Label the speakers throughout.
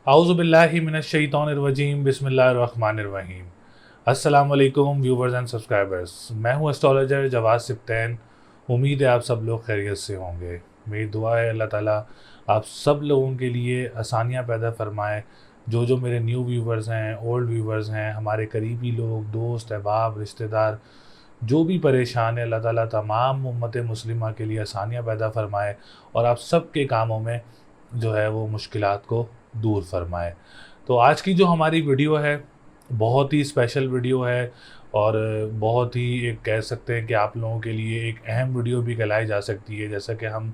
Speaker 1: आउज़ुबिल्लाहि मिनश्शैतानिर्रजीम बिस्मिल्लाहिर्रहमानिर्रहीम। अस्सलाम वालेकुम व्यूवर्स एंड सब्सक्राइबर्स। मैं हूं एस्ट्रोलॉजर जवाद सिप्तैन। उम्मीद है आप सब लोग खैरियत से होंगे। मेरी दुआ है अल्लाह ताला आप सब लोगों के लिए आसानियां पैदा फरमाए। जो मेरे न्यू व्यूवर्स हैं, ओल्ड व्यूवर्स हैं, हमारे करीबी लोग, दोस्त, अहबाब, रिश्तेदार जो भी परेशान है, अल्लाह ताला तमाम उम्मत मुस्लिमा के लिए आसानियां पैदा फरमाए और आप सब के कामों में जो है वो मुश्किलात को दूर फरमाए। तो आज की जो हमारी वीडियो है बहुत ही स्पेशल वीडियो है और बहुत ही एक कह सकते हैं कि आप लोगों के लिए एक अहम वीडियो भी कहलाई जा सकती है। जैसा कि हम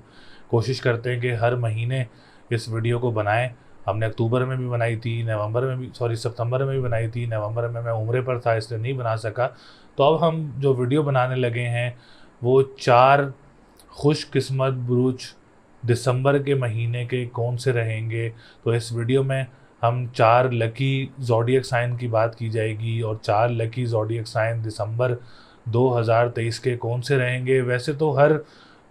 Speaker 1: कोशिश करते हैं कि हर महीने इस वीडियो को बनाएं। हमने अक्टूबर में भी बनाई थी, नवंबर में भी, सॉरी सितंबर में भी बनाई थी। नवंबर में मैं उम्रे पर था इसलिए नहीं बना सका। तो अब हम जो वीडियो बनाने लगे हैं वो 4 खुशकिस्मत बुरुज दिसंबर के महीने के कौन से रहेंगे। तो इस वीडियो में हम 4 लकी ज़ोडिएक साइन की बात की जाएगी और 4 लकी ज़ोडिएक साइन दिसंबर 2023 के कौन से रहेंगे। वैसे तो हर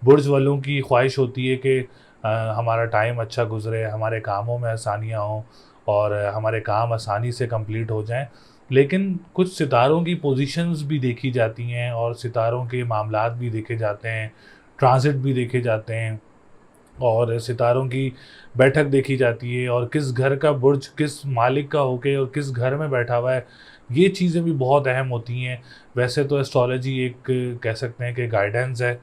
Speaker 1: बुर्ज वालों की ख्वाहिश होती है कि हमारा टाइम अच्छा गुजरे, हमारे कामों में आसानियाँ हों और हमारे काम आसानी से कंप्लीट हो जाएं। लेकिन कुछ सितारों की पोजीशंस भी देखी जाती हैं और सितारों के मामलात भी देखे जाते हैं, ट्रांजिट भी देखे जाते हैं और सितारों की बैठक देखी जाती है और किस घर का बुर्ज किस मालिक का होके और किस घर में बैठा हुआ है, ये चीज़ें भी बहुत अहम होती हैं। वैसे तो एस्ट्रोलॉजी एक कह सकते हैं कि गाइडेंस है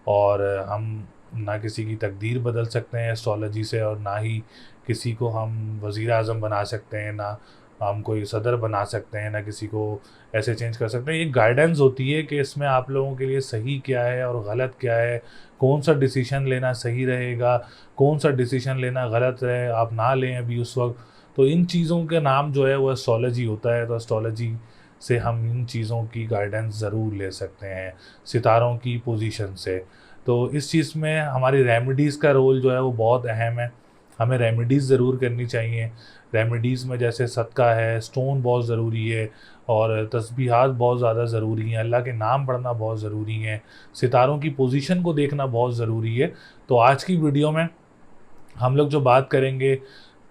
Speaker 1: और हम ना किसी की तकदीर बदल सकते हैं एस्ट्रोलॉजी से और ना ही किसी को हम वज़ीर आज़म बना सकते हैं, ना हम कोई सदर बना सकते हैं, ना किसी को ऐसे चेंज कर सकते हैं। ये गाइडेंस होती है कि इसमें आप लोगों के लिए सही क्या है और गलत क्या है, कौन सा डिसीजन लेना सही रहेगा, कौन सा डिसीजन लेना गलत है, आप ना लें अभी उस वक्त। तो इन चीज़ों का नाम जो है वो एस्ट्रोलॉजी होता है। तो एस्ट्रोलॉजी से हम इन चीज़ों की गाइडेंस ज़रूर ले सकते हैं सितारों की पोजीशन से। तो इस चीज़ में हमारी रेमेडीज़ का रोल जो है वो बहुत अहम है। हमें रेमेडीज़ ज़रूर करनी चाहिए। रेमेडीज़ में जैसे सदका है, स्टोन बहुत ज़रूरी है और तस्बीहात बहुत ज़्यादा ज़रूरी हैं, अल्लाह के नाम पढ़ना बहुत ज़रूरी है, सितारों की पोजीशन को देखना बहुत ज़रूरी है। तो आज की वीडियो में हम लोग जो बात करेंगे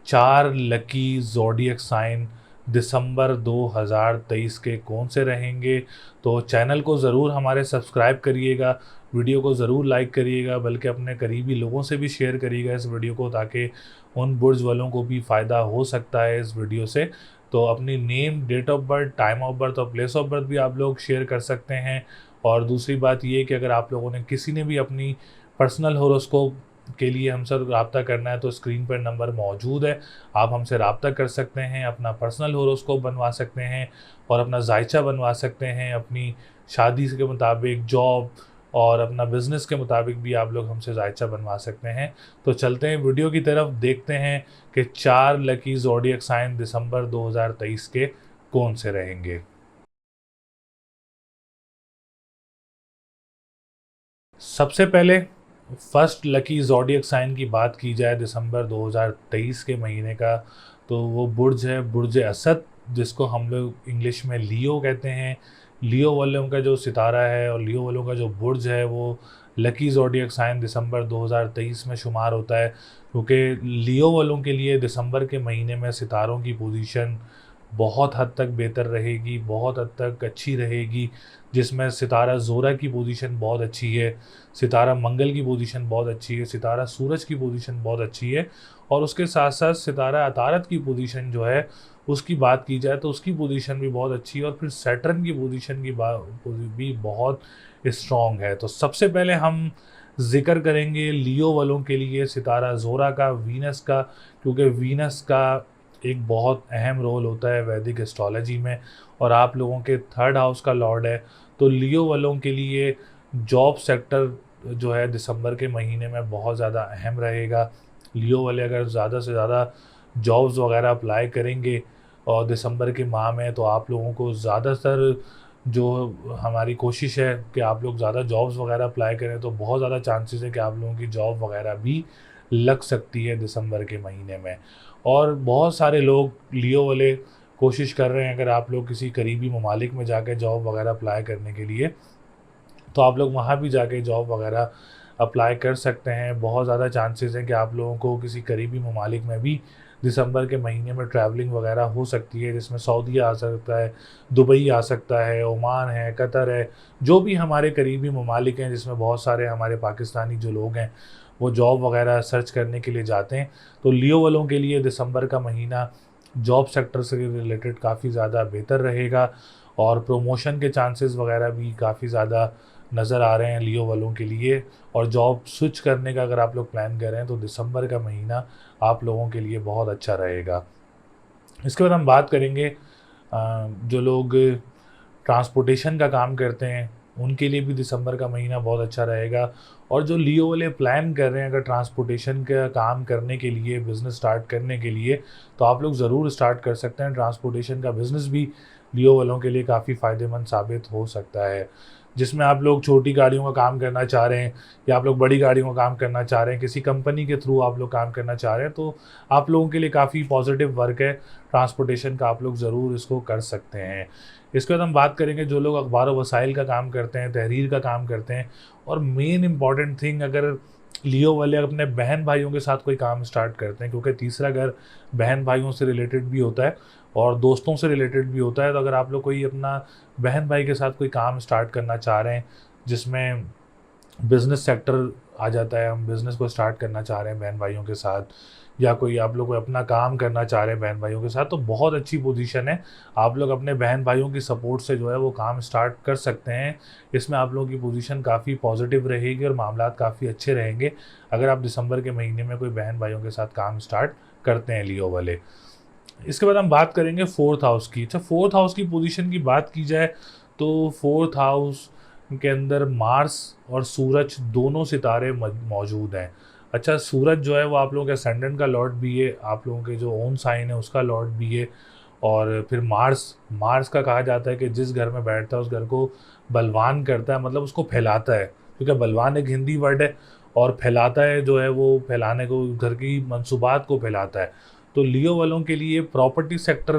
Speaker 1: 4 लकी ज़ोडिएक साइन दिसंबर 2023 के कौन से रहेंगे। तो चैनल को ज़रूर हमारे सब्सक्राइब करिएगा, वीडियो को ज़रूर लाइक करिएगा, बल्कि अपने करीबी लोगों से भी शेयर करिएगा इस वीडियो को, ताकि उन बुर्ज वालों को भी फ़ायदा हो सकता है इस वीडियो से। तो अपनी name, date of birth, time of birth और प्लेस ऑफ बर्थ भी आप लोग शेयर कर सकते हैं। और दूसरी बात ये कि अगर आप लोगों ने किसी ने भी अपनी पर्सनल होरोस्कोप के लिए हमसे रब्ता करना है तो स्क्रीन पर नंबर मौजूद है, आप हमसे रब्ता कर सकते हैं, अपना पर्सनल होरोस्कोप बनवा सकते हैं और अपना जायचा बनवा सकते हैं। अपनी शादी के मुताबिक, जॉब और अपना बिज़नेस के मुताबिक भी आप लोग हमसे जायचा बनवा सकते हैं। तो चलते हैं वीडियो की तरफ, देखते हैं कि 4 लकी ज़ोडिएक साइन दिसंबर 2023 के कौन से रहेंगे। सबसे पहले फर्स्ट लकी ज़ोडिएक साइन की बात की जाए दिसंबर 2023 के महीने का, तो वो बुर्ज है बुर्ज असद, जिसको हम लोग इंग्लिश में लियो कहते हैं। लियो वालों का जो सितारा है और लियो वालों का जो बुर्ज है वो लकी ज़ोडिएक साइन दिसंबर 2023 में शुमार होता है, क्योंकि लियो वालों के लिए दिसंबर के महीने में सितारों की पोजीशन बहुत हद तक बेहतर रहेगी, बहुत हद तक अच्छी रहेगी। जिसमें सितारा ज़ोरा की पोजीशन बहुत अच्छी है, सितारा मंगल की पोजीशन बहुत अच्छी है, सितारा सूरज की पोजीशन बहुत अच्छी है और उसके साथ साथ सितारा अतारत की पोजीशन जो है उसकी बात की जाए तो उसकी पोजीशन भी बहुत अच्छी है और फिर सैटर्न की पोजीशन की भी बहुत स्ट्रॉन्ग है। तो सबसे पहले हम ज़िक्र करेंगे लियो वालों के लिए सितारा ज़ोरा का, वीनस का, क्योंकि वीनस का एक बहुत अहम रोल होता है वैदिक एस्ट्रोलॉजी में और आप लोगों के 3rd हाउस का लॉर्ड है। तो लियो वालों के लिए जॉब सेक्टर जो है दिसंबर के महीने में बहुत ज़्यादा अहम रहेगा। लियो वाले अगर ज़्यादा से ज़्यादा जॉब्स वगैरह अप्लाई करेंगे और दिसंबर के माह में, तो आप लोगों को ज़्यादातर जो हमारी कोशिश है कि आप लोग ज़्यादा जॉब्स वगैरह अप्लाई करें, तो बहुत ज़्यादा चांसेस है कि आप लोगों की जॉब वगैरह भी लग सकती है दिसंबर के महीने में। और बहुत सारे लोग लियो वाले कोशिश कर रहे हैं, अगर आप लोग किसी करीबी ममालिक में जाके जॉब वगैरह अप्लाई करने के लिए, तो आप लोग वहाँ भी जाके जॉब वगैरह अप्लाई कर सकते हैं। बहुत ज़्यादा चांसेस हैं कि आप लोगों को किसी करीबी ममालिक में भी दिसंबर के महीने में ट्रैवलिंग वगैरह हो सकती है, जिसमें सऊदी आ सकता है, दुबई आ सकता है, ओमान है, कतर है, जो भी हमारे करीबी ममालिक हैं जिसमें बहुत सारे हमारे पाकिस्तानी जो लोग हैं वो जॉब वगैरह सर्च करने के लिए जाते हैं। तो लियो वालों के लिए दिसंबर का महीना जॉब सेक्टर से रिलेटेड काफ़ी ज़्यादा बेहतर रहेगा और प्रमोशन के चांसेस वगैरह भी काफ़ी ज़्यादा नज़र आ रहे हैं लियो वालों के लिए। और जॉब स्विच करने का अगर आप लोग प्लान कर रहे हैं तो दिसंबर का महीना आप लोगों के लिए बहुत अच्छा रहेगा। इसके बाद हम बात करेंगे जो लोग ट्रांसपोर्टेशन का काम करते हैं उनके लिए भी दिसंबर का महीना बहुत अच्छा रहेगा। और जो लियो वाले प्लान कर रहे हैं अगर ट्रांसपोर्टेशन का काम करने के लिए, बिज़नेस स्टार्ट करने के लिए, तो आप लोग ज़रूर स्टार्ट कर सकते हैं। ट्रांसपोर्टेशन का बिज़नेस भी लियो वालों के लिए काफ़ी फ़ायदेमंद साबित हो सकता है, जिसमें आप लोग छोटी गाड़ियों का काम करना चाह रहे हैं या आप लोग बड़ी गाड़ियों का काम करना चाह रहे हैं, किसी कंपनी के थ्रू आप लोग काम करना चाह रहे हैं, तो आप लोगों के लिए काफ़ी पॉजिटिव वर्क है ट्रांसपोर्टेशन का, आप लोग ज़रूर इसको कर सकते हैं। इसके बाद हम बात करेंगे जो लोग अखबार व वसाइल का काम करते हैं, तहरीर का काम करते हैं, और मेन इम्पॉर्टेंट थिंग अगर लियो वाले अपने बहन भाइयों के साथ कोई काम स्टार्ट करते हैं, क्योंकि तीसरा घर बहन भाइयों से रिलेटेड भी होता है और दोस्तों से रिलेटेड भी होता है। तो अगर आप लोग कोई अपना बहन भाई के साथ कोई काम स्टार्ट करना चाह रहे हैं जिसमें बिज़नेस सेक्टर आ जाता है, हम बिज़नेस को स्टार्ट करना चाह रहे हैं बहन भाइयों के साथ, या कोई आप लोग कोई अपना काम करना चाह रहे हैं बहन भाइयों के साथ, तो बहुत अच्छी पोजीशन है। आप लोग अपने बहन भाइयों की सपोर्ट से जो है वो काम स्टार्ट कर सकते हैं। इसमें आप लोगों की पोजीशन काफ़ी पॉजिटिव रहेगी और मामलात काफ़ी अच्छे रहेंगे अगर आप दिसंबर के महीने में कोई बहन भाइयों के साथ काम स्टार्ट करते हैं लियो वाले। इसके बाद हम बात करेंगे फोर्थ हाउस की। अच्छा, फोर्थ हाउस की पोजीशन की बात की जाए तो फोर्थ हाउस के अंदर मार्स और सूरज दोनों सितारे मौजूद हैं। अच्छा, सूरज जो है वो आप लोगों के असेंडेंट का लॉर्ड भी है, आप लोगों के जो ओन साइन है उसका लॉर्ड भी है। और फिर मार्स, मार्स का कहा जाता है कि जिस घर में बैठता है उस घर को बलवान करता है, मतलब उसको फैलाता है, क्योंकि बलवान एक हिंदी वर्ड है और फैलाता है जो है वो फैलाने को, घर की मंसूबात को फैलाता है। तो लियो वालों के लिए प्रॉपर्टी सेक्टर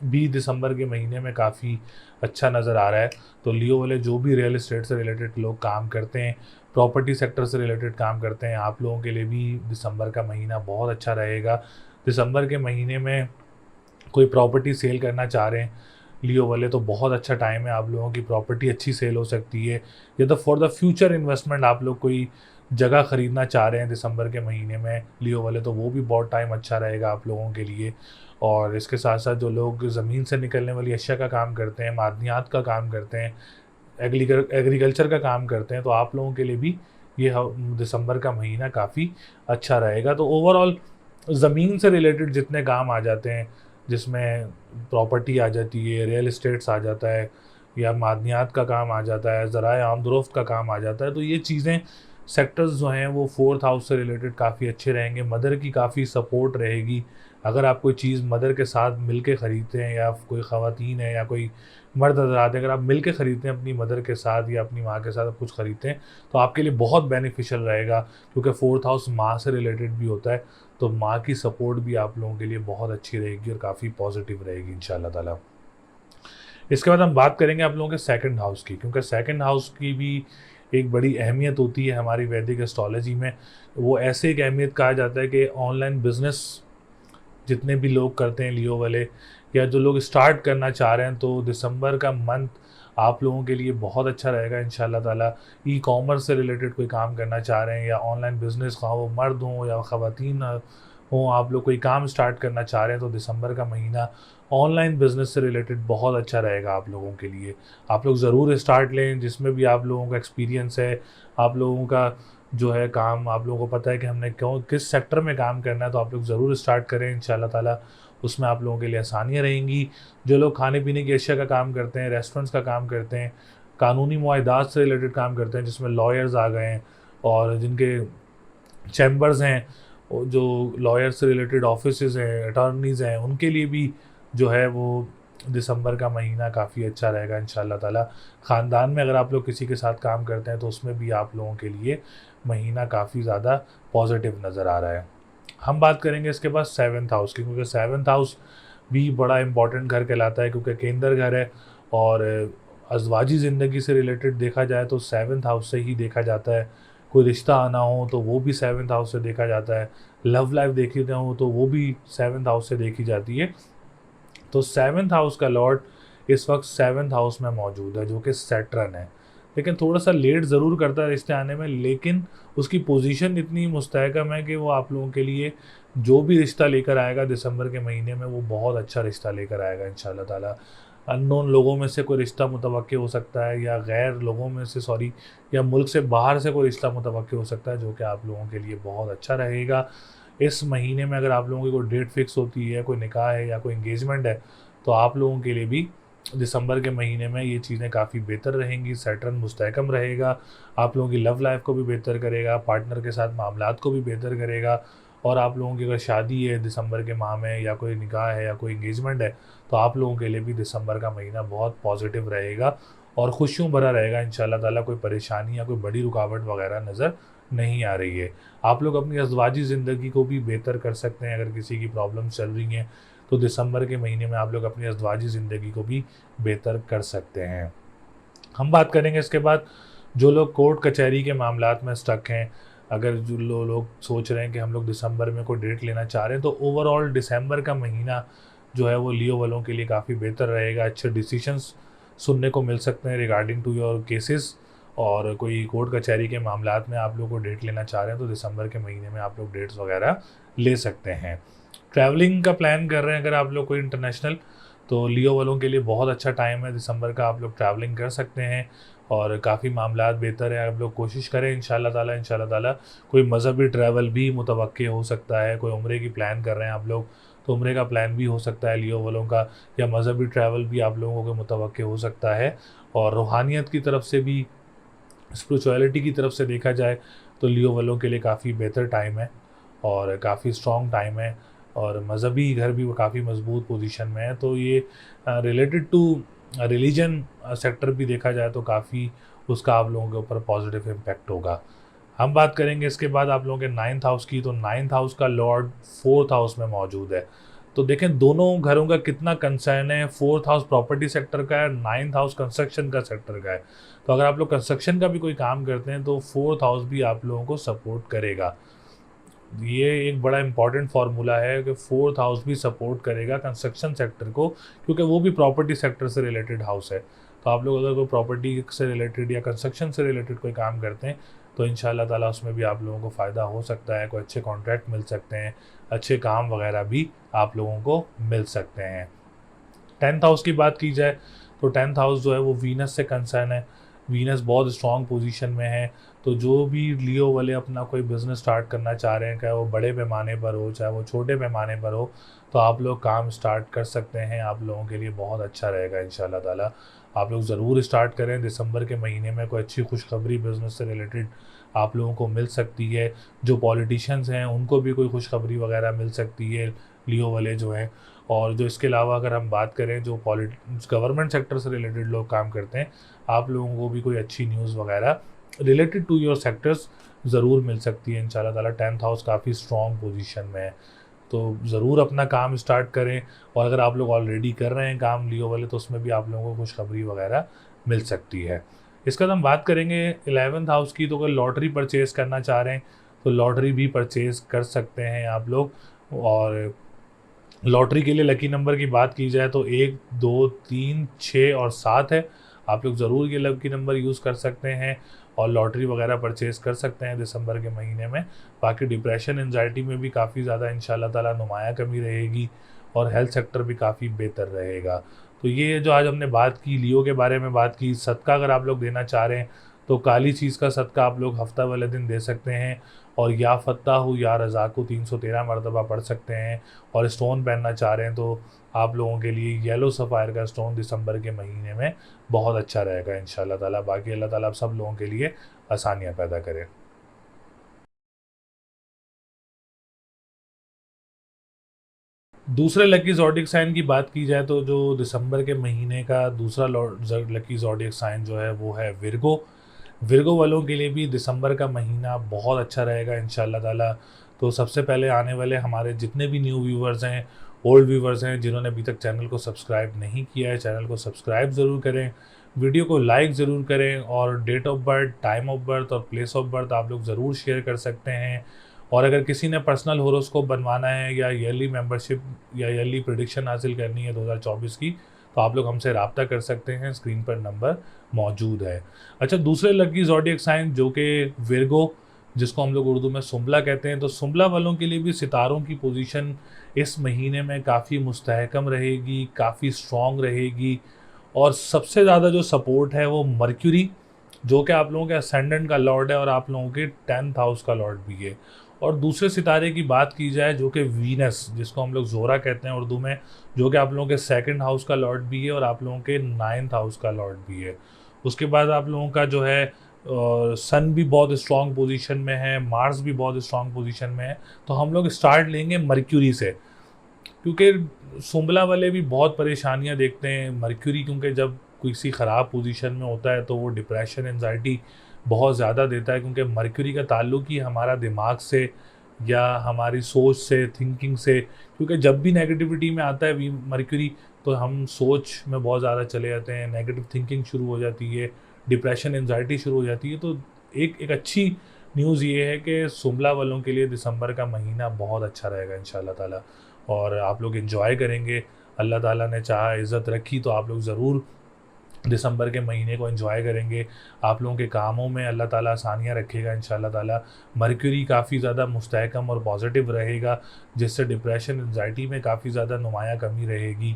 Speaker 1: भी दिसंबर के महीने में काफ़ी अच्छा नज़र आ रहा है। तो लियो वाले जो भी रियल एस्टेट से रिलेटेड लोग काम करते हैं, प्रॉपर्टी सेक्टर से रिलेटेड काम करते हैं, आप लोगों के लिए भी दिसंबर का महीना बहुत अच्छा रहेगा। दिसंबर के महीने में कोई प्रॉपर्टी सेल करना चाह रहे हैं लियो वाले तो बहुत अच्छा टाइम है, आप लोगों की प्रॉपर्टी अच्छी सेल हो सकती है। या तो फॉर द फ्यूचर इन्वेस्टमेंट आप लोग कोई जगह ख़रीदना चाह रहे हैं दिसंबर के महीने में लियो वाले, तो वो भी बहुत टाइम अच्छा रहेगा आप लोगों के लिए। और इसके साथ साथ जो लोग ज़मीन से निकलने वाली अशिया का काम करते हैं, मादनियात का काम करते हैं, एग्रीकल्चर का काम करते हैं, तो आप लोगों के लिए भी ये दिसंबर का महीना काफ़ी अच्छा रहेगा। तो ओवरऑल ज़मीन से रिलेटेड जितने काम आ जाते हैं, जिसमें प्रॉपर्टी आ जाती है, रियल इस्टेट्स आ जाता है, या मादनियात का काम आ जाता है, ज़राए आमदोरफ़्त का काम आ जाता है, तो ये चीज़ें सेक्टर्स जो हैं वो फोर्थ हाउस से रिलेटेड काफ़ी अच्छे रहेंगे। मदर की काफ़ी सपोर्ट रहेगी। अगर आप कोई चीज़ मदर के साथ मिल के ख़रीदते हैं, या कोई ख़वातीन है या कोई मर्द हज़रात है, अगर आप मिल के ख़रीदते हैं अपनी मदर के साथ या अपनी माँ के साथ आप कुछ ख़रीदते हैं, तो आपके लिए बहुत बेनिफिशियल रहेगा, क्योंकि फोर्थ हाउस माँ से रिलेटेड भी होता है। तो माँ की सपोर्ट भी आप लोगों के लिए बहुत अच्छी रहेगी और काफ़ी पॉजिटिव रहेगी इंशाल्लाह ताला। इसके बाद हम बात करेंगे आप लोगों के सेकंड हाउस की, क्योंकि सेकंड हाउस की भी एक बड़ी अहमियत होती है हमारी वैदिक एस्ट्रोलॉजी में। वो ऐसे एक अहमियत कहा जाता है कि ऑनलाइन बिज़नेस जितने भी लोग करते हैं लियो वाले, या जो लोग स्टार्ट करना चाह रहे हैं, तो दिसंबर का मंथ आप लोगों के लिए बहुत अच्छा रहेगा इंशाल्लाह ताला। ई कॉमर्स से रिलेटेड कोई काम करना चाह रहे हैं या ऑनलाइन बिज़नेस, खा वो मर्द हों या ख़वातीन हों, आप लोग कोई काम स्टार्ट करना चाह रहे हैं, तो दिसंबर का महीना ऑनलाइन बिज़नेस से रिलेटेड बहुत अच्छा रहेगा आप लोगों के लिए। आप लोग ज़रूर स्टार्ट लें, जिसमें भी आप लोगों का एक्सपीरियंस है, आप लोगों का जो है काम, आप लोगों को पता है कि हमने क्यों किस सेक्टर में काम करना है, तो आप लोग ज़रूर स्टार्ट करें इंशाल्लाह ताला। उसमें आप लोगों के लिए आसानियाँ रहेंगी। जो लोग खाने पीने की अशिया का काम करते हैं, रेस्टोरेंट्स का काम करते हैं, कानूनी मुआहदात से रिलेटेड काम करते हैं, जिसमें लॉयर्स आ गए हैं और जिनके चैम्बर्स हैं, जो लॉयर से रिलेटेड ऑफिसेज़ हैं, अटॉर्नीज़ हैं, उनके लिए भी जो है वो दिसंबर का महीना काफ़ी अच्छा रहेगा इंशाल्लाह ताला। ख़ानदान में अगर आप लोग किसी के साथ काम करते हैं तो उसमें भी आप लोगों के लिए महीना काफ़ी ज़्यादा पॉजिटिव नज़र आ रहा है। हम बात करेंगे इसके बाद सेवन्थ हाउस की, क्योंकि सेवन्थ हाउस भी बड़ा इंपॉर्टेंट घर कहलाता है, क्योंकि केंद्र घर है और अज़वाजी ज़िंदगी से रिलेटेड देखा जाए तो सेवन्थ हाउस से ही देखा जाता है कोई रिश्ता आना हो तो वो भी 7th हाउस से देखा जाता है, लव लाइफ देखी हो तो वो भी 7th हाउस से देखी जाती है। तो 7th हाउस का लॉर्ड इस वक्त 7th हाउस में मौजूद है, जो कि सैटर्न है। लेकिन थोड़ा सा लेट ज़रूर करता है रिश्ते आने में, लेकिन उसकी पोजीशन इतनी मुस्तहकम है कि वो आप लोगों के लिए जो भी रिश्ता लेकर आएगा दिसंबर के महीने में, वो बहुत अच्छा रिश्ता लेकर आएगा इंशाल्लाह ताला। अननोन लोगों में से कोई रिश्ता मुतवक्के हो सकता है, या गैर लोगों में से सॉरी या मुल्क से बाहर से कोई रिश्ता मुतवक्के हो सकता है, जो कि आप लोगों के लिए बहुत अच्छा रहेगा। इस महीने में अगर आप लोगों की कोई डेट फिक्स होती है, कोई निकाह है या कोई एंगेजमेंट है, तो आप लोगों के लिए भी दिसंबर के महीने में ये चीज़ें काफ़ी बेहतर रहेंगी। सैटर्न मुस्तहकम रहेगा, आप लोगों की लव लाइफ को भी बेहतर करेगा, पार्टनर के साथ मामलात को भी बेहतर करेगा। और आप लोगों की अगर शादी है दिसंबर के माह में, या कोई निकाह है या कोई एंगेजमेंट है, तो आप लोगों के लिए भी दिसंबर का महीना बहुत पॉजिटिव रहेगा और खुशियों भरा रहेगा इंशाल्लाह ताला। कोई परेशानी या कोई बड़ी रुकावट वगैरह नज़र नहीं आ रही है। आप लोग अपनी अज़वाजी ज़िंदगी को भी बेहतर कर सकते हैं। अगर किसी की प्रॉब्लम चल रही हैं तो दिसंबर के महीने में आप लोग अपनी अज़वाजी ज़िंदगी को भी बेहतर कर सकते हैं। हम बात करेंगे इसके बाद जो लोग कोर्ट कचहरी के मामलात में स्टक हैं, अगर जो लोग सोच रहे हैं कि हम लोग दिसंबर में कोई डेट लेना चाह रहे हैं, तो ओवरऑल दिसंबर का महीना जो है वो लियो वालों के लिए काफ़ी बेहतर रहेगा। अच्छे डिसीजंस सुनने को मिल सकते हैं रिगार्डिंग टू योर केसेस। और कोई कोर्ट कचहरी के मामलात में आप लोग को डेट लेना चाह रहे हैं तो दिसंबर के महीने में आप लोग डेट्स वगैरह ले सकते हैं। ट्रैवलिंग का प्लान कर रहे हैं अगर आप लोग कोई इंटरनेशनल, तो लियो वालों के लिए बहुत अच्छा टाइम है दिसंबर का, आप लोग ट्रैवलिंग कर सकते हैं और काफ़ी मामलात बेहतर है। आप लोग कोशिश करें इंशाल्लाह ताला कोई मज़हबी ट्रैवल भी मुतवक्के हो सकता है। कोई उम्रे की प्लान कर रहे हैं आप लोग, तो उम्रे का प्लान भी हो सकता है लियो वालों का, या मज़हबी ट्रैवल भी आप लोगों के मुतवक्के हो सकता है। और रूहानियत की तरफ से भी, स्पिरिचुअलिटी की तरफ से देखा जाए तो लियो वालों के लिए काफ़ी बेहतर टाइम है और काफ़ी स्ट्रॉन्ग टाइम है, और मज़हबी घर भी वो काफ़ी मजबूत पोजीशन में है। तो ये रिलेटेड टू रिलीजन सेक्टर भी देखा जाए तो काफ़ी उसका आप लोगों के ऊपर पॉजिटिव इम्पैक्ट होगा। हम बात करेंगे इसके बाद आप लोगों के 9th हाउस की, तो 9th हाउस का लॉर्ड 4th हाउस में मौजूद है। तो देखें दोनों घरों का कितना कंसर्न है। 4th हाउस प्रॉपर्टी सेक्टर का है, 9th हाउस कंस्ट्रक्शन का सेक्टर का है। तो अगर आप लोग कंस्ट्रक्शन का भी कोई काम करते हैं तो 4th हाउस भी आप लोगों को सपोर्ट करेगा। ये एक बड़ा इंपॉर्टेंट फार्मूला है कि 4th हाउस भी सपोर्ट करेगा कंस्ट्रक्शन सेक्टर को, क्योंकि वो भी प्रॉपर्टी सेक्टर से रिलेटेड हाउस है। तो आप लोग अगर कोई प्रॉपर्टी से रिलेटेड या कंस्ट्रक्शन से रिलेटेड कोई काम करते हैं तो इंशाल्लाह ताला उसमें भी आप लोगों को फ़ायदा हो सकता है। कोई अच्छे कॉन्ट्रैक्ट मिल सकते हैं, अच्छे काम वगैरह भी आप लोगों को मिल सकते हैं। 10th हाउस की बात की जाए तो 10th हाउस जो है वो वीनस से कंसर्न है। वीनस बहुत स्ट्रॉन्ग पोजीशन में है, तो जो भी लियो वाले अपना कोई बिज़नेस स्टार्ट करना चाह रहे हैं, चाहे वो बड़े पैमाने पर हो चाहे वो छोटे पैमाने पर हो, तो आप लोग काम स्टार्ट कर सकते हैं। आप लोगों के लिए बहुत अच्छा रहेगा इंशाल्लाह ताला। आप लोग ज़रूर स्टार्ट करें। दिसंबर के महीने में कोई अच्छी खुशखबरी बिज़नेस से रिलेटेड आप लोगों को मिल सकती है। जो पॉलिटिशियंस हैं उनको भी कोई खुशखबरी वगैरह मिल सकती है, लियो वाले जो हैं। और जो इसके अलावा अगर हम बात करें जो गवर्नमेंट सेक्टर से रिलेटेड लोग काम करते हैं, आप लोगों को भी कोई अच्छी न्यूज़ वगैरह रिलेटेड टू योर सेक्टर्स ज़रूर मिल सकती है इंशाल्लाह ताला। 10th हाउस काफ़ी स्ट्रॉन्ग पोजीशन में है, तो ज़रूर अपना काम स्टार्ट करें। और अगर आप लोग ऑलरेडी कर रहे हैं काम लियो वाले, तो उसमें भी आप लोगों को खुशखबरी वगैरह मिल सकती है। इसके बाद हम बात करेंगे 11th हाउस की। तो अगर लॉटरी परचेज़ करना चाह रहे हैं तो लॉटरी भी परचेज़ कर सकते हैं आप लोग। और लॉटरी के लिए लकी नंबर की बात की जाए तो 1, 2, 3, 6 और 7 है। आप लोग ज़रूर ये लकी नंबर यूज़ कर सकते हैं और लॉटरी वगैरह परचेज़ कर सकते हैं दिसंबर के महीने में। बाकी डिप्रेशन एंजाइटी में भी काफ़ी ज़्यादा इंशाल्लाह ताला नुमाया कमी रहेगी और हेल्थ सेक्टर भी काफ़ी बेहतर रहेगा। तो ये जो आज हमने बात की लियो के बारे में बात की। सदका अगर आप लोग देना चाह रहे हैं तो काली चीज़ का सदका आप लोग हफ्ता वाले दिन दे सकते हैं, और या फ़त्ताहु या रज़ाक़ु 313 मरतबा पढ़ सकते हैं। और स्टोन पहनना चाह रहे हैं तो आप लोगों के लिए येलो सफ़ायर का स्टोन दिसंबर के महीने में बहुत अच्छा रहेगा इंशाल्लाह ताला। बाकी अल्लाह ताला आप सब लोगों के लिए आसानियाँ पैदा करें। दूसरे लकी ज़ोडिएक साइन की बात की जाए तो जो दिसंबर के महीने का दूसरा लकी ज़ोडिएक साइन जो है वो है विर्गो। विर्गो वालों के लिए भी दिसंबर का महीना बहुत अच्छा रहेगा इंशाल्लाह ताला। तो सबसे पहले आने वाले हमारे जितने भी न्यू व्यूवर्स हैं, ओल्ड व्यूवर्स हैं, जिन्होंने अभी तक चैनल को सब्सक्राइब नहीं किया है, चैनल को सब्सक्राइब ज़रूर करें। वीडियो को लाइक ज़रूर करें और date of birth, time of birth और प्लेस ऑफ बर्थ आप लोग ज़रूर शेयर कर सकते हैं। और अगर किसी ने पर्सनल होरोस्कोप बनवाना है या ईयरली मेंबरशिप या ईयरली प्रेडिक्शन हासिल करनी है 2024 की, तो आप लोग हमसे रब्ता कर सकते हैं, स्क्रीन पर नंबर मौजूद है। अच्छा, दूसरे लकी ज़ोडिएक साइन जो कि विर्गो, जिसको हम लोग उर्दू में सुंबला कहते हैं, तो सुंबला वालों के लिए भी सितारों की पोजीशन इस महीने में काफ़ी मुस्तहकम रहेगी, काफ़ी स्ट्रॉन्ग रहेगी। और सबसे ज़्यादा जो सपोर्ट है वो मर्क्यूरी, जो कि आप लोगों के असेंडेंट का लॉर्ड है और आप लोगों के 10th हाउस का लॉर्ड भी है। और दूसरे सितारे की बात की जाए जो कि वीनस, जिसको हम लोग जोरा कहते हैं उर्दू में, जो कि आप लोगों के 2nd हाउस का लॉर्ड भी है और आप लोगों के 9th हाउस का लॉर्ड भी है। उसके बाद आप लोगों का जो है सन भी बहुत स्ट्रॉन्ग पोजीशन में है, मार्स भी बहुत स्ट्रॉन्ग पोजीशन में है। तो हम लोग स्टार्ट लेंगे मर्क्यूरी से, क्योंकि सुंबला वाले भी बहुत परेशानियां देखते हैं मर्क्यूरी, क्योंकि जब किसी ख़राब पोजीशन में होता है तो वो डिप्रेशन, एंजाइटी बहुत ज़्यादा देता है, क्योंकि मर्क्यूरी का ताल्लुक ही हमारा दिमाग से या हमारी सोच से, थिंकिंग से। क्योंकि जब भी नेगेटिविटी में आता है मर्क्यूरी, तो हम सोच में बहुत ज़्यादा चले जाते हैं, नेगेटिव थिंकिंग शुरू हो जाती है, डिप्रेशन, एंजाइटी शुरू हो जाती है। तो एक अच्छी न्यूज़ ये है कि सुंबला वालों के लिए दिसंबर का महीना बहुत अच्छा रहेगा इंशाल्लाह ताला, और आप लोग एंजॉय करेंगे। अल्लाह ताला ने चाहा, इज़्ज़त रखी, तो आप लोग ज़रूर दिसंबर के महीने को एंजॉय करेंगे। आप लोगों के कामों में अल्लाह ताला आसानियाँ रखेगा इंशाल्लाह ताला। मर्क्यूरी काफ़ी ज़्यादा मुस्तहकम और पॉजिटिव रहेगा, जिससे डिप्रेशन, एंजाइटी में काफ़ी ज़्यादा नुमायाँ कमी रहेगी।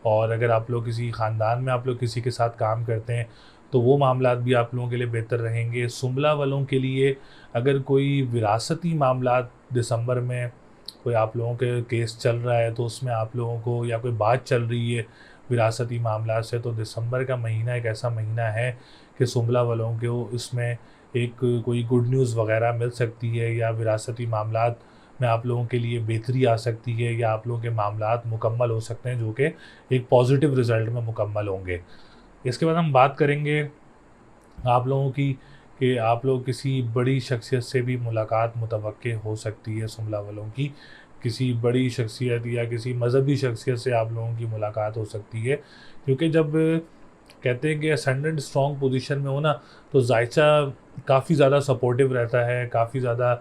Speaker 1: और अगर आप लोग किसी ख़ानदान में आप लोग किसी के साथ काम करते हैं, तो वो मामलात भी आप लोगों के लिए बेहतर रहेंगे। सुंबला वालों के लिए अगर कोई विरासती मामलात दिसंबर में कोई आप लोगों के केस चल रहा है, तो उसमें आप लोगों को, या कोई बात चल रही है विरासती मामला से, तो दिसंबर का महीना एक ऐसा महीना है कि सुंबला वालों को इसमें एक कोई गुड न्यूज़ वगैरह मिल सकती है, या विरासती मामलात में आप लोगों के लिए बेहतरी आ सकती है, या आप लोगों के मामलात मुकम्मल हो सकते हैं, जो कि एक पॉजिटिव रिज़ल्ट में मुकम्मल होंगे। इसके बाद हम बात करेंगे आप लोगों की, कि आप लोग किसी बड़ी शख्सियत से भी मुलाकात मुतवक्के हो सकती है। सुंबला वालों की किसी बड़ी शख्सियत या किसी मज़हबी शख्सियत से आप लोगों की मुलाकात हो सकती है, क्योंकि जब कहते हैं कि असेंडेंट स्ट्रॉन्ग पोजीशन में हो ना, तो जायचा काफ़ी ज़्यादा सपोर्टिव रहता है, काफ़ी ज़्यादा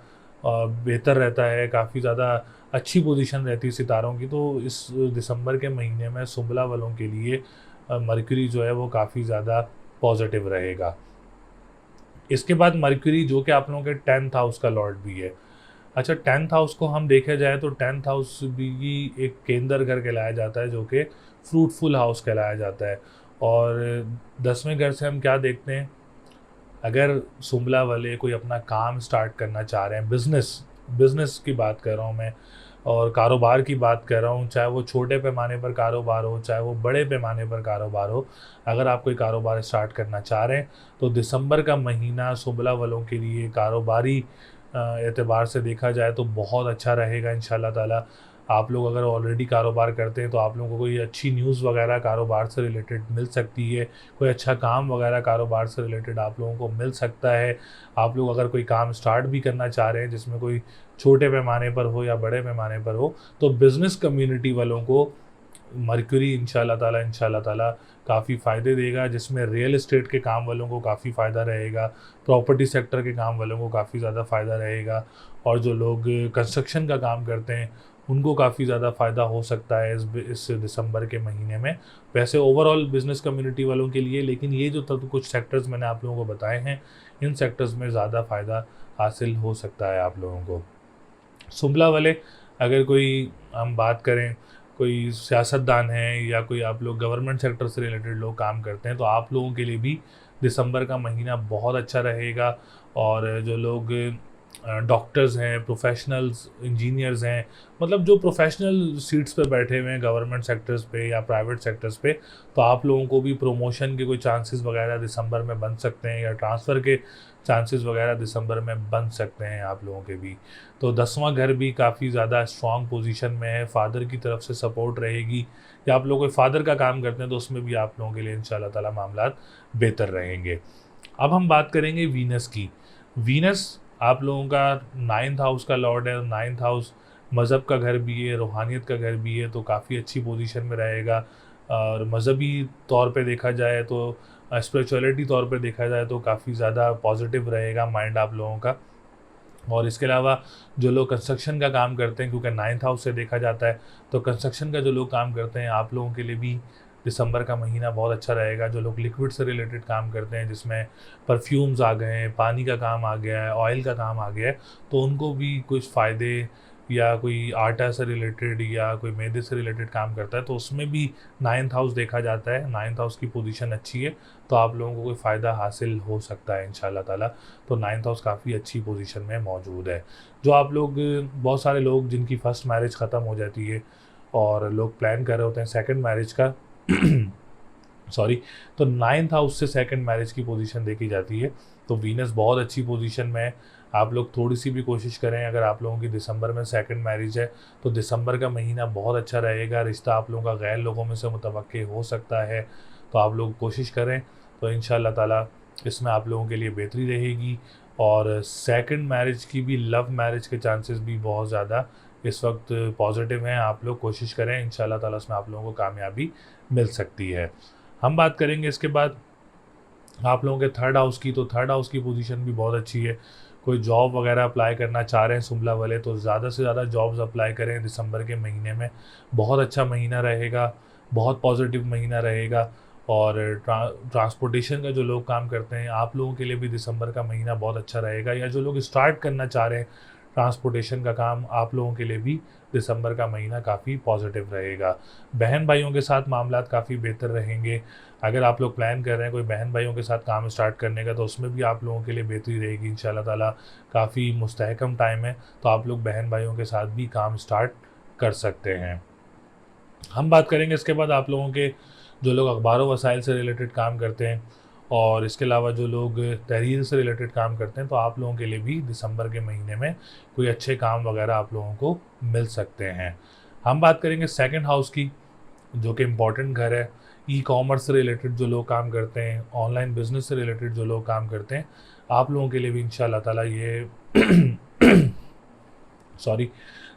Speaker 1: बेहतर रहता है, काफ़ी ज़्यादा अच्छी पोजीशन रहती है सितारों की। तो इस दिसंबर के महीने में सुंबला वालों के लिए मर्क्यूरी जो है वो काफ़ी ज़्यादा पॉजिटिव रहेगा। इसके बाद मर्क्यूरी जो कि आप लोगों के 10th हाउस का लॉर्ड भी है। अच्छा, 10th हाउस को हम देखा जाए तो 10th हाउस भी एक केंद्र घर कहलाया जाता है, जो कि फ्रूटफुल हाउस कहलाया जाता है। और 10वें घर से हम क्या देखते हैं, अगर सुंबला वाले कोई अपना काम स्टार्ट करना चाह रहे हैं, बिज़नेस बिज़नेस की बात कर रहा हूँ मैं, और कारोबार की बात कर रहा हूँ, चाहे वो छोटे पैमाने पर कारोबार हो, चाहे वो बड़े पैमाने पर कारोबार हो। अगर आप कोई कारोबार स्टार्ट करना चाह रहे हैं, तो दिसंबर का महीना सुंबला वालों के लिए कारोबारी एतबार से देखा जाए तो बहुत अच्छा रहेगा इंशाल्लाह ताला। आप लोग अगर ऑलरेडी कारोबार करते हैं, तो आप लोगों को कोई अच्छी न्यूज़ वगैरह कारोबार से रिलेटेड मिल सकती है, कोई अच्छा काम वगैरह कारोबार से रिलेटेड आप लोगों को मिल सकता है। आप लोग अगर कोई काम स्टार्ट भी करना चाह रहे हैं, जिसमें कोई छोटे पैमाने पर हो या बड़े पैमाने पर हो, तो बिज़नेस कम्युनिटी वालों को मर्क्यूरी इंशाल्लाह ताला काफ़ी फ़ायदे देगा, जिसमें रियल एस्टेट के काम वालों को काफ़ी फ़ायदा रहेगा, प्रॉपर्टी सेक्टर के काम वालों को काफ़ी ज़्यादा फ़ायदा रहेगा, और जो लोग कंस्ट्रक्शन का काम करते हैं उनको काफ़ी ज़्यादा फ़ायदा हो सकता है इस दिसंबर के महीने में। वैसे ओवरऑल बिज़नेस कम्युनिटी वालों के लिए, लेकिन ये जो कुछ सेक्टर्स मैंने आप लोगों को बताए हैं, इन सेक्टर्स में ज़्यादा फ़ायदा हासिल हो सकता है आप लोगों को। सुंबला वाले, अगर कोई हम बात करें, कोई सियासतदान हैं या कोई आप लोग गवर्नमेंट सेक्टर से रिलेटेड लोग काम करते हैं, तो आप लोगों के लिए भी दिसंबर का महीना बहुत अच्छा रहेगा। और जो लोग डॉक्टर्स हैं, प्रोफेशनल्स, इंजीनियर्स हैं, मतलब जो प्रोफेशनल सीट्स पे बैठे हुए हैं गवर्नमेंट सेक्टर्स पे या प्राइवेट सेक्टर्स पे, तो आप लोगों को भी प्रमोशन के कोई चांसेस वगैरह दिसंबर में बन सकते हैं, या ट्रांसफ़र के चांसेस वगैरह दिसंबर में बन सकते हैं आप लोगों के भी। तो 10वां घर भी काफ़ी ज़्यादा स्ट्रॉन्ग पोजीशन में है, फादर की तरफ से सपोर्ट रहेगी, या आप लोग कोई फादर का काम करते हैं तो उसमें भी आप लोगों के लिए इंशाल्लाह ताला मामलात बेहतर रहेंगे। अब हम बात करेंगे वीनस की। वीनस आप लोगों का 9th हाउस का लॉर्ड है, 9th हाउस मज़हब का घर भी है, रूहानियत का घर भी है, तो काफ़ी अच्छी पोजीशन में रहेगा। और मज़हबी तौर पे देखा जाए तो स्पिरिचुअलिटी तौर पे देखा जाए तो काफ़ी ज़्यादा पॉजिटिव रहेगा माइंड आप लोगों का। और इसके अलावा जो लोग कंस्ट्रक्शन का काम करते हैं, क्योंकि 9th हाउस से देखा जाता है, तो कंस्ट्रक्शन का जो लोग काम करते हैं आप लोगों के लिए भी दिसंबर का महीना बहुत अच्छा रहेगा। जो लोग लिक्विड से रिलेटेड काम करते हैं, जिसमें परफ्यूम्स आ गए हैं, पानी का काम आ गया है, ऑयल का काम आ गया है, तो उनको भी कुछ फ़ायदे, या कोई आटा से रिलेटेड या कोई मैदे से रिलेटेड काम करता है तो उसमें भी 9th हाउस देखा जाता है। 9th हाउस की पोजीशन अच्छी है तो आप लोगों को कोई फ़ायदा हासिल हो सकता है इंशाल्लाह ताला। तो 9th हाउस काफ़ी अच्छी पोजीशन में मौजूद है। जो आप लोग, बहुत सारे लोग जिनकी फ़र्स्ट मैरिज ख़त्म हो जाती है और लोग प्लान कर रहे होते हैं सेकंड मैरिज का सॉरी, तो 9th हाउस से सेकंड मैरिज की पोजीशन देखी जाती है। तो वीनस बहुत अच्छी पोजीशन में है। आप लोग थोड़ी सी भी कोशिश करें, अगर आप लोगों की दिसंबर में सेकंड मैरिज है तो दिसंबर का महीना बहुत अच्छा रहेगा। रिश्ता आप लोगों का गैर लोगों में से मुतवक्के हो सकता है, तो आप लोग कोशिश करें, तो इंशाल्लाह ताला इसमें आप लोगों के लिए बेहतरी रहेगी। और सेकंड मैरिज की भी, लव मैरिज के चांसेस भी बहुत ज़्यादा इस वक्त पॉजिटिव हैं। आप लोग कोशिश करें, इंशाल्लाह ताला उसमें आप लोगों को कामयाबी मिल सकती है। हम बात करेंगे इसके बाद आप लोगों के थर्ड हाउस की। तो थर्ड हाउस की पोजीशन भी बहुत अच्छी है। कोई जॉब वगैरह अप्लाई करना चाह रहे हैं सुमला वाले, तो ज़्यादा से ज़्यादा जॉब्स अप्लाई करें दिसंबर के महीने में। बहुत अच्छा महीना रहेगा, बहुत पॉजिटिव महीना रहेगा। और ट्रांसपोर्टेशन का जो लोग काम करते हैं आप लोगों के लिए भी दिसंबर का महीना बहुत अच्छा रहेगा। या जो लोग स्टार्ट करना चाह रहे हैं ट्रांसपोर्टेशन का काम, आप लोगों के लिए भी दिसंबर का महीना काफ़ी पॉजिटिव रहेगा। बहन भाइयों के साथ मामलात काफ़ी बेहतर रहेंगे। अगर आप लोग प्लान कर रहे हैं कोई बहन भाइयों के साथ काम स्टार्ट करने का, तो उसमें भी आप लोगों के लिए बेहतरी रहेगी इंशाल्लाह ताला। काफ़ी मुस्तहकम टाइम है, तो आप लोग बहन भाइयों के साथ भी काम स्टार्ट कर सकते हैं। हम बात करेंगे इसके बाद आप लोगों के, जो लोग अखबार वसाइल से रिलेटेड काम करते हैं और इसके अलावा जो लोग तहरीर से रिलेटेड काम करते हैं, तो आप लोगों के लिए भी दिसंबर के महीने में कोई अच्छे काम वगैरह आप लोगों को मिल सकते हैं। हम बात करेंगे सेकंड हाउस की, जो कि इम्पॉर्टेंट घर है। ई कॉमर्स से रिलेटेड जो लोग काम करते हैं, ऑनलाइन बिजनेस से रिलेटेड जो लोग काम करते हैं, आप लोगों के लिए भी इंशाल्लाह ताला ये सॉरी,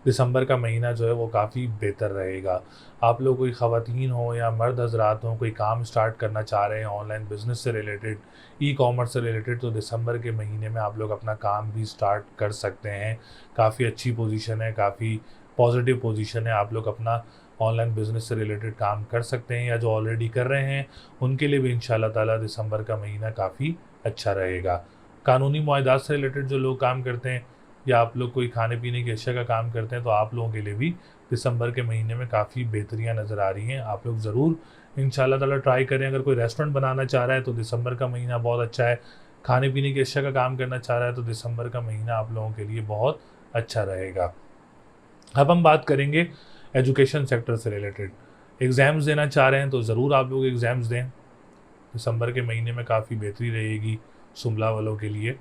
Speaker 1: दिसंबर का महीना जो है वो काफ़ी बेहतर रहेगा। आप लोग, कोई ख़वातीन हो या मर्द हजरात हों, कोई काम स्टार्ट करना चाह रहे हैं ऑनलाइन बिजनेस से रिलेटेड, ई कॉमर्स से रिलेटेड, तो दिसंबर के महीने में आप लोग अपना काम भी स्टार्ट कर सकते हैं। काफ़ी अच्छी पोजीशन है, काफ़ी पॉजिटिव पोजीशन है। आप लोग अपना ऑनलाइन बिजनेस से रिलेटेड काम कर सकते हैं, या जो ऑलरेडी कर रहे हैं उनके लिए भी इंशाल्लाह ताला दिसंबर का महीना काफ़ी अच्छा रहेगा। कानूनी मुआहदात से रिलेटेड जो लोग काम करते हैं, या आप लोग कोई खाने पीने की अशिया का काम करते हैं, तो आप लोगों के लिए भी दिसंबर के महीने में काफ़ी बेहतरियाँ नज़र आ रही हैं। आप लोग ज़रूर इंशाल्लाह ताला ट्राई करें। अगर कोई रेस्टोरेंट बनाना चाह रहा है तो दिसंबर का महीना बहुत अच्छा है। खाने पीने की अशिया का काम करना चाह रहा है तो दिसंबर का महीना आप लोगों के लिए बहुत अच्छा रहेगा। अब हम बात करेंगे एजुकेशन सेक्टर से रिलेटेड। एग्ज़ाम्स देना चाह रहे हैं तो ज़रूर आप लोग एग्ज़ाम्स दें। दिसंबर के महीने में काफ़ी बेहतरी रहेगी सुमला वालों के लिए।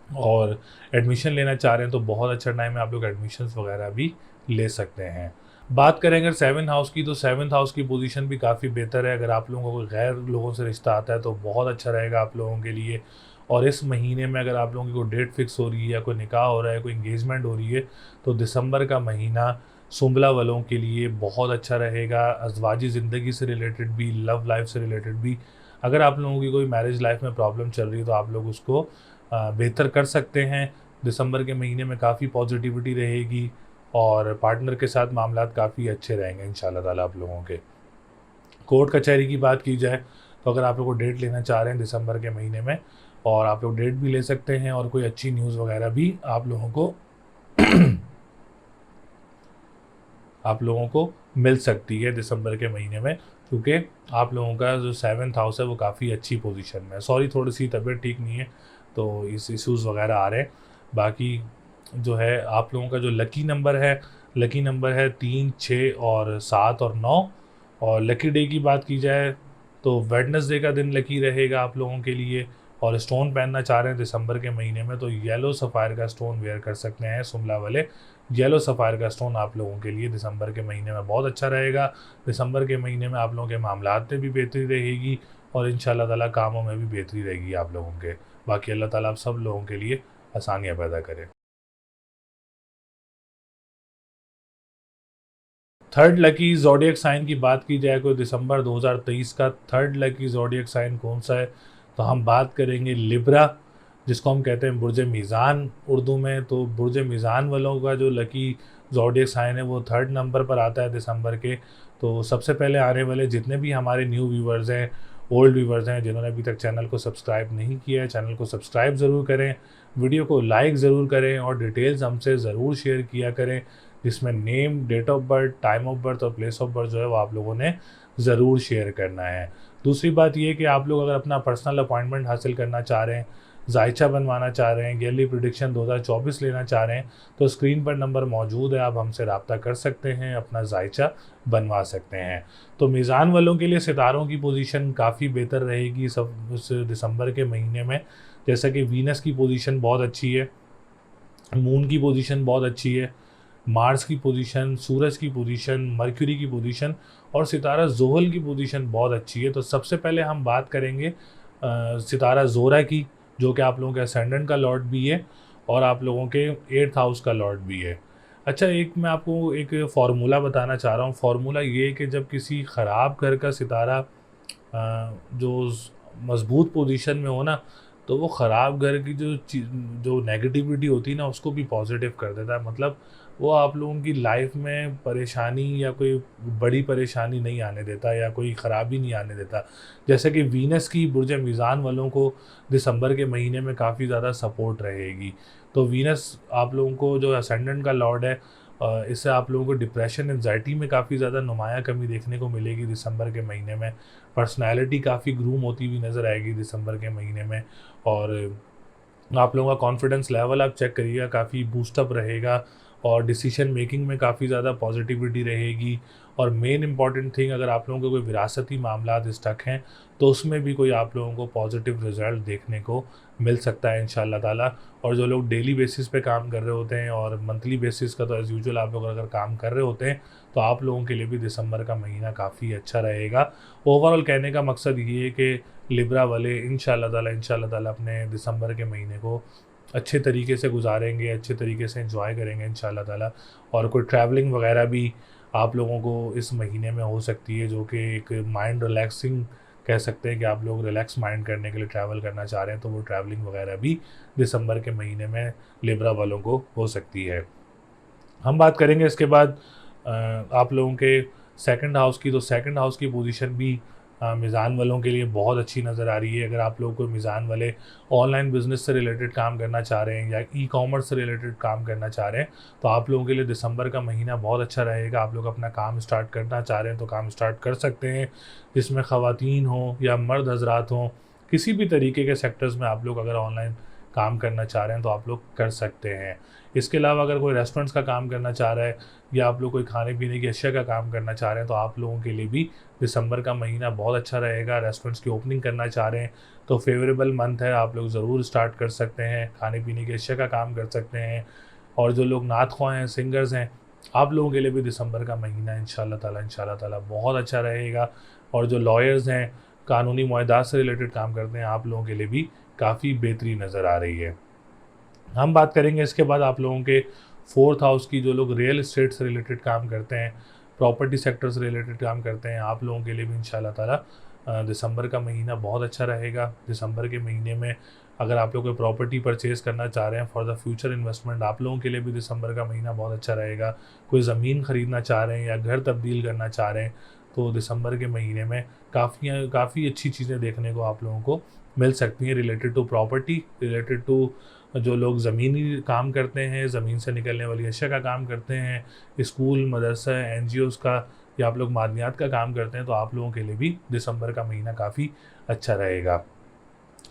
Speaker 1: और एडमिशन लेना चाह रहे हैं तो बहुत अच्छा टाइम है, आप लोग एडमिशन्स वगैरह भी ले सकते हैं। बात करें अगर सेवन्थ हाउस की, तो सेवन्थ हाउस की पोजीशन भी काफ़ी बेहतर है। अगर आप लोगों को गैर लोगों से रिश्ता आता है तो बहुत अच्छा रहेगा आप लोगों के लिए। और इस महीने में अगर आप लोगों की कोई डेट फिक्स हो रही है, या कोई निकाह हो रहा है, कोई इंगेजमेंट हो रही है, तो दिसंबर का महीना सुंबला वालों के लिए बहुत अच्छा रहेगा। अज़वाजी ज़िंदगी से रिलेटेड भी, लव लाइफ से रिलेटेड भी, अगर आप लोगों की कोई मैरिज लाइफ में प्रॉब्लम चल रही है तो आप लोग उसको बेहतर कर सकते हैं। दिसंबर के महीने में काफ़ी पॉजिटिविटी रहेगी और पार्टनर के साथ मामलात काफ़ी अच्छे रहेंगे इंशाल्लाह ताला आप लोगों के। कोर्ट कचहरी की बात की जाए तो अगर आप लोग को डेट लेना चाह रहे हैं दिसंबर के महीने में, और आप लोग डेट भी ले सकते हैं, और कोई अच्छी न्यूज़ वगैरह भी आप लोगों को मिल सकती है दिसंबर के महीने में, क्योंकि आप लोगों का जो सेवन्थ हाउस है वो काफ़ी अच्छी पोजीशन में है। सॉरी, थोड़ी सी तबीयत ठीक नहीं है तो इस इश्यूज़ वगैरह आ रहे हैं। बाकी जो है आप लोगों का जो लकी नंबर है 3, 6 और 7 और 9। और लकी डे की बात की जाए तो वेडनेसडे का दिन लकी रहेगा आप लोगों के लिए। और स्टोन पहनना चाह रहे हैं दिसंबर के महीने में तो येलो सफ़ायर का स्टोन वेयर कर सकते हैं सुमला वाले। येलो सफ़ायर का स्टोन आप लोगों के लिए दिसंबर के महीने में बहुत अच्छा रहेगा। दिसंबर के महीने में आप लोगों के मामलात में भी बेहतरी रहेगी और इंशाल्लाह ताला कामों में भी बेहतरी रहेगी आप लोगों के। बाकी अल्लाह ताला आप सब लोगों के लिए आसानियाँ पैदा करे। थर्ड लकी ज़ोडिएक साइन की बात की जाए तो दिसंबर 2023 का थर्ड लकी ज़ोडिएक साइन कौन सा है, तो हम बात करेंगे लिब्रा, जिसको हम कहते हैं बुर्ज मीज़ान उर्दू में। तो बुर्ज मीज़ान वालों का जो लकी ज़ोडिएक साइन है वो थर्ड नंबर पर आता है दिसंबर के। तो सबसे पहले आने वाले जितने भी हमारे न्यू व्यूवर्स हैं, ओल्ड व्यूवर्स हैं, जिन्होंने अभी तक चैनल को सब्सक्राइब नहीं किया है, चैनल को सब्सक्राइब ज़रूर करें, वीडियो को लाइक ज़रूर करें और डिटेल्स हमसे ज़रूर शेयर किया करें, जिसमें name, date of birth, time of birth और प्लेस ऑफ बर्थ जो है वो आप लोगों ने ज़रूर शेयर करना है। दूसरी बात ये कि आप लोग अगर अपना पर्सनल अपॉइंटमेंट हासिल करना चाह रहे हैं, जायचा बनवाना चाह रहे हैं, ईयरली प्रेडिक्शन 2024 लेना चाह रहे हैं, तो स्क्रीन पर नंबर मौजूद है, आप हमसे रब्ता कर सकते हैं, अपना जायचा बनवा सकते हैं। तो मीज़ान वालों के लिए सितारों की पोजीशन काफ़ी बेहतर रहेगी सब उस दिसंबर के महीने में। जैसा कि वीनस की पोजीशन बहुत अच्छी है, मून की पोजीशन बहुत अच्छी है, मार्स की पोजीशन, सूरज की पोजीशन, मर्क्यूरी की पोजीशन और सितारा ज़ोहल की पोजीशन बहुत अच्छी है। तो सबसे पहले हम बात करेंगे सितारा ज़ोरा की, जो कि आप लोगों के असेंडेंट का लॉर्ड भी है और आप लोगों के 8th हाउस का लॉर्ड भी है। अच्छा, एक मैं आपको एक फार्मूला बताना चाह रहा हूँ। फार्मूला ये है कि जब किसी ख़राब घर का सितारा जो मज़बूत पोजीशन में हो ना, तो वो ख़राब घर की जो नेगेटिविटी होती है ना, उसको भी पॉजिटिव कर देता है। मतलब वो आप लोगों की लाइफ में परेशानी या कोई बड़ी परेशानी नहीं आने देता या कोई ख़राबी नहीं आने देता। जैसे कि वीनस की बुर्ज मीज़ान वालों को दिसंबर के महीने में काफ़ी ज़्यादा सपोर्ट रहेगी। तो वीनस आप लोगों को जो असेंडेंट का लॉर्ड है, इससे आप लोगों को डिप्रेशन, एंजाइटी में काफ़ी ज़्यादा नुमाया कमी देखने को मिलेगी दिसंबर के महीने में। पर्सनैलिटी काफ़ी ग्रूम होती हुई नज़र आएगी दिसंबर के महीने में और आप लोगों का कॉन्फिडेंस लेवल आप चेक करिएगा, काफ़ी बूस्टअप रहेगा और डिसीजन मेकिंग में काफ़ी ज़्यादा पॉजिटिविटी रहेगी। और मेन इंपॉर्टेंट थिंग, अगर आप लोगों के कोई विरासती मामला स्टक हैं तो उसमें भी कोई आप लोगों को पॉजिटिव रिजल्ट देखने को मिल सकता है इंशाल्लाह ताला। और जो लोग डेली बेसिस पे काम कर रहे होते हैं और मंथली बेसिस का, तो एज़ यूजुअल आप लोग अगर काम कर रहे होते हैं तो आप लोगों के लिए भी दिसंबर का महीना काफ़ी अच्छा रहेगा। ओवरऑल कहने का मकसद ये है कि लिब्रा वाले इंशाल्लाह ताला अपने दिसंबर के महीने को अच्छे तरीके से गुजारेंगे, अच्छे तरीके से एंजॉय करेंगे इंशाल्लाह ताला। और कोई ट्रैवलिंग वगैरह भी आप लोगों को इस महीने में हो सकती है, जो कि एक माइंड रिलैक्सिंग कह सकते हैं कि आप लोग रिलैक्स माइंड करने के लिए ट्रैवल करना चाह रहे हैं, तो वो ट्रैवलिंग वगैरह भी दिसंबर के महीने में लिब्रा वालों को हो सकती है। हम बात करेंगे इसके बाद आप लोगों के सेकंड हाउस की। तो सेकंड हाउस की पोजीशन भी मीज़ान वालों के लिए बहुत अच्छी नज़र आ रही है। अगर आप लोग को मीज़ान वाले ऑनलाइन बिजनेस से रिलेटेड काम करना चाह रहे हैं या ई कॉमर्स से रिलेटेड काम करना चाह रहे हैं, तो आप लोगों के लिए दिसंबर का महीना बहुत अच्छा रहेगा। आप लोग अपना काम स्टार्ट करना चाह रहे हैं तो काम स्टार्ट कर सकते हैं, जिसमें ख़वातीन हों या मर्द हजरात हों, किसी भी तरीके के सेक्टर्स में आप लोग अगर ऑनलाइन काम करना चाह रहे हैं तो आप लोग कर सकते हैं। इसके अलावा अगर कोई रेस्टोरेंट्स का काम करना चाह रहा है या आप लोग कोई खाने पीने की अशिया का काम करना चाह रहे हैं, तो आप लोगों के लिए भी दिसंबर का महीना बहुत अच्छा रहेगा। रेस्टोरेंट्स की ओपनिंग करना चाह रहे हैं तो फेवरेबल मंथ है, आप लोग ज़रूर स्टार्ट कर सकते हैं, खाने पीने की अशिया का काम कर सकते हैं। और जो लोग नात ख्वाह हैं, सिंगर्स हैं, आप लोगों के लिए भी दिसंबर का महीना इंशाल्लाह ताला बहुत अच्छा रहेगा। और जो लॉयर्स हैं, कानूनी मुआहदात से रिलेटेड काम करते हैं, आप लोगों के लिए भी काफ़ी बेहतरी नज़र आ रही है। हम बात करेंगे इसके बाद आप लोगों के 4th हाउस की। जो लोग रियल एस्टेट से रिलेटेड काम करते हैं, प्रॉपर्टी सेक्टर से रिलेटेड काम करते हैं, आप लोगों के लिए भी इंशाल्लाह ताला दिसंबर का महीना बहुत अच्छा रहेगा। दिसंबर के महीने में अगर आप लोग कोई प्रॉपर्टी परचेज़ करना चाह रहे हैं फॉर द फ्यूचर इन्वेस्टमेंट, आप लोगों के लिए भी दिसंबर का महीना बहुत अच्छा रहेगा। कोई ज़मीन ख़रीदना चाह रहे हैं या घर तब्दील करना चाह रहे हैं, तो दिसंबर के महीने में काफ़ी अच्छी चीज़ें देखने को आप लोगों को मिल सकती हैं related to property, related to जो लोग ज़मीनी काम करते हैं, ज़मीन से निकलने वाली अशिया का काम करते हैं, स्कूल, मदरसा, एनजीओज़ का, या आप लोग मादनियात का काम करते हैं, तो आप लोगों के लिए भी दिसंबर का महीना काफ़ी अच्छा रहेगा।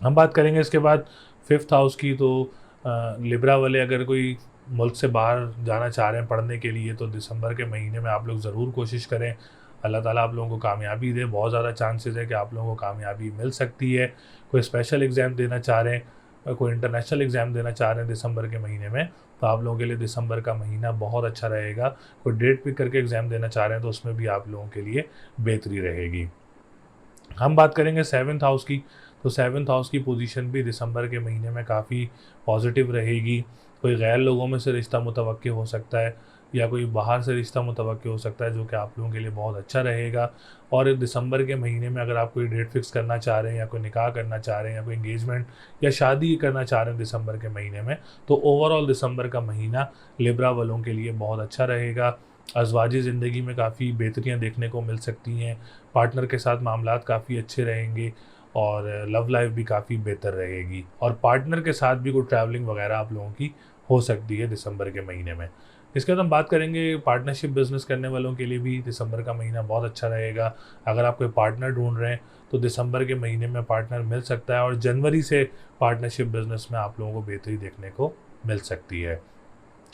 Speaker 1: हम बात करेंगे इसके बाद 5th हाउस की। तो लिब्रा वाले अगर कोई मुल्क से बाहर जाना चाह रहे हैं पढ़ने के लिए, तो दिसंबर के महीने में आप लोग ज़रूर कोशिश करें। अल्लाह ताला आप लोगों को कामयाबी दे, बहुत ज़्यादा चांसेस है कि आप लोगों को कामयाबी मिल सकती है। कोई स्पेशल एग्ज़ाम देना चाह रहे हैं, कोई इंटरनेशनल एग्ज़ाम देना चाह रहे हैं दिसंबर के महीने में, तो आप लोगों के लिए दिसंबर का महीना बहुत अच्छा रहेगा। कोई डेट पिक करके एग्ज़ाम देना चाह रहे हैं तो उसमें भी आप लोगों के लिए बेहतरी रहेगी। हम बात करेंगे 7th हाउस की। तो 7th हाउस की पोजीशन भी दिसंबर के महीने में काफ़ी पॉजिटिव रहेगी। कोई गैर लोगों में से रिश्ता मुतवक्किल हो सकता है, या कोई बाहर से रिश्ता मुतवक्किल हो सकता है, जो कि आप लोगों के लिए बहुत अच्छा रहेगा। और दिसंबर के महीने में अगर आप कोई डेट फिक्स करना चाह रहे हैं, या कोई निकाह करना चाह रहे हैं, या कोई एंगेजमेंट या शादी करना चाह रहे हैं दिसंबर के महीने में, तो ओवरऑल दिसंबर का महीना लिब्रा वालों के लिए बहुत अच्छा रहेगा। अज़वाजी ज़िंदगी में काफ़ी बेहतरियाँ देखने को मिल सकती हैं, पार्टनर के साथ मामलात काफ़ी अच्छे रहेंगे, और लव लाइफ भी काफ़ी बेहतर रहेगी, और पार्टनर के साथ भी कोई ट्रैवलिंग वगैरह आप लोगों की हो सकती है दिसंबर के महीने में। इसके बाद हम बात करेंगे पार्टनरशिप बिज़नेस करने वालों के लिए भी दिसंबर का महीना बहुत अच्छा रहेगा। अगर आप कोई पार्टनर ढूंढ रहे हैं तो दिसंबर के महीने में पार्टनर मिल सकता है, और जनवरी से पार्टनरशिप बिज़नेस में आप लोगों को बेहतरी देखने को मिल सकती है।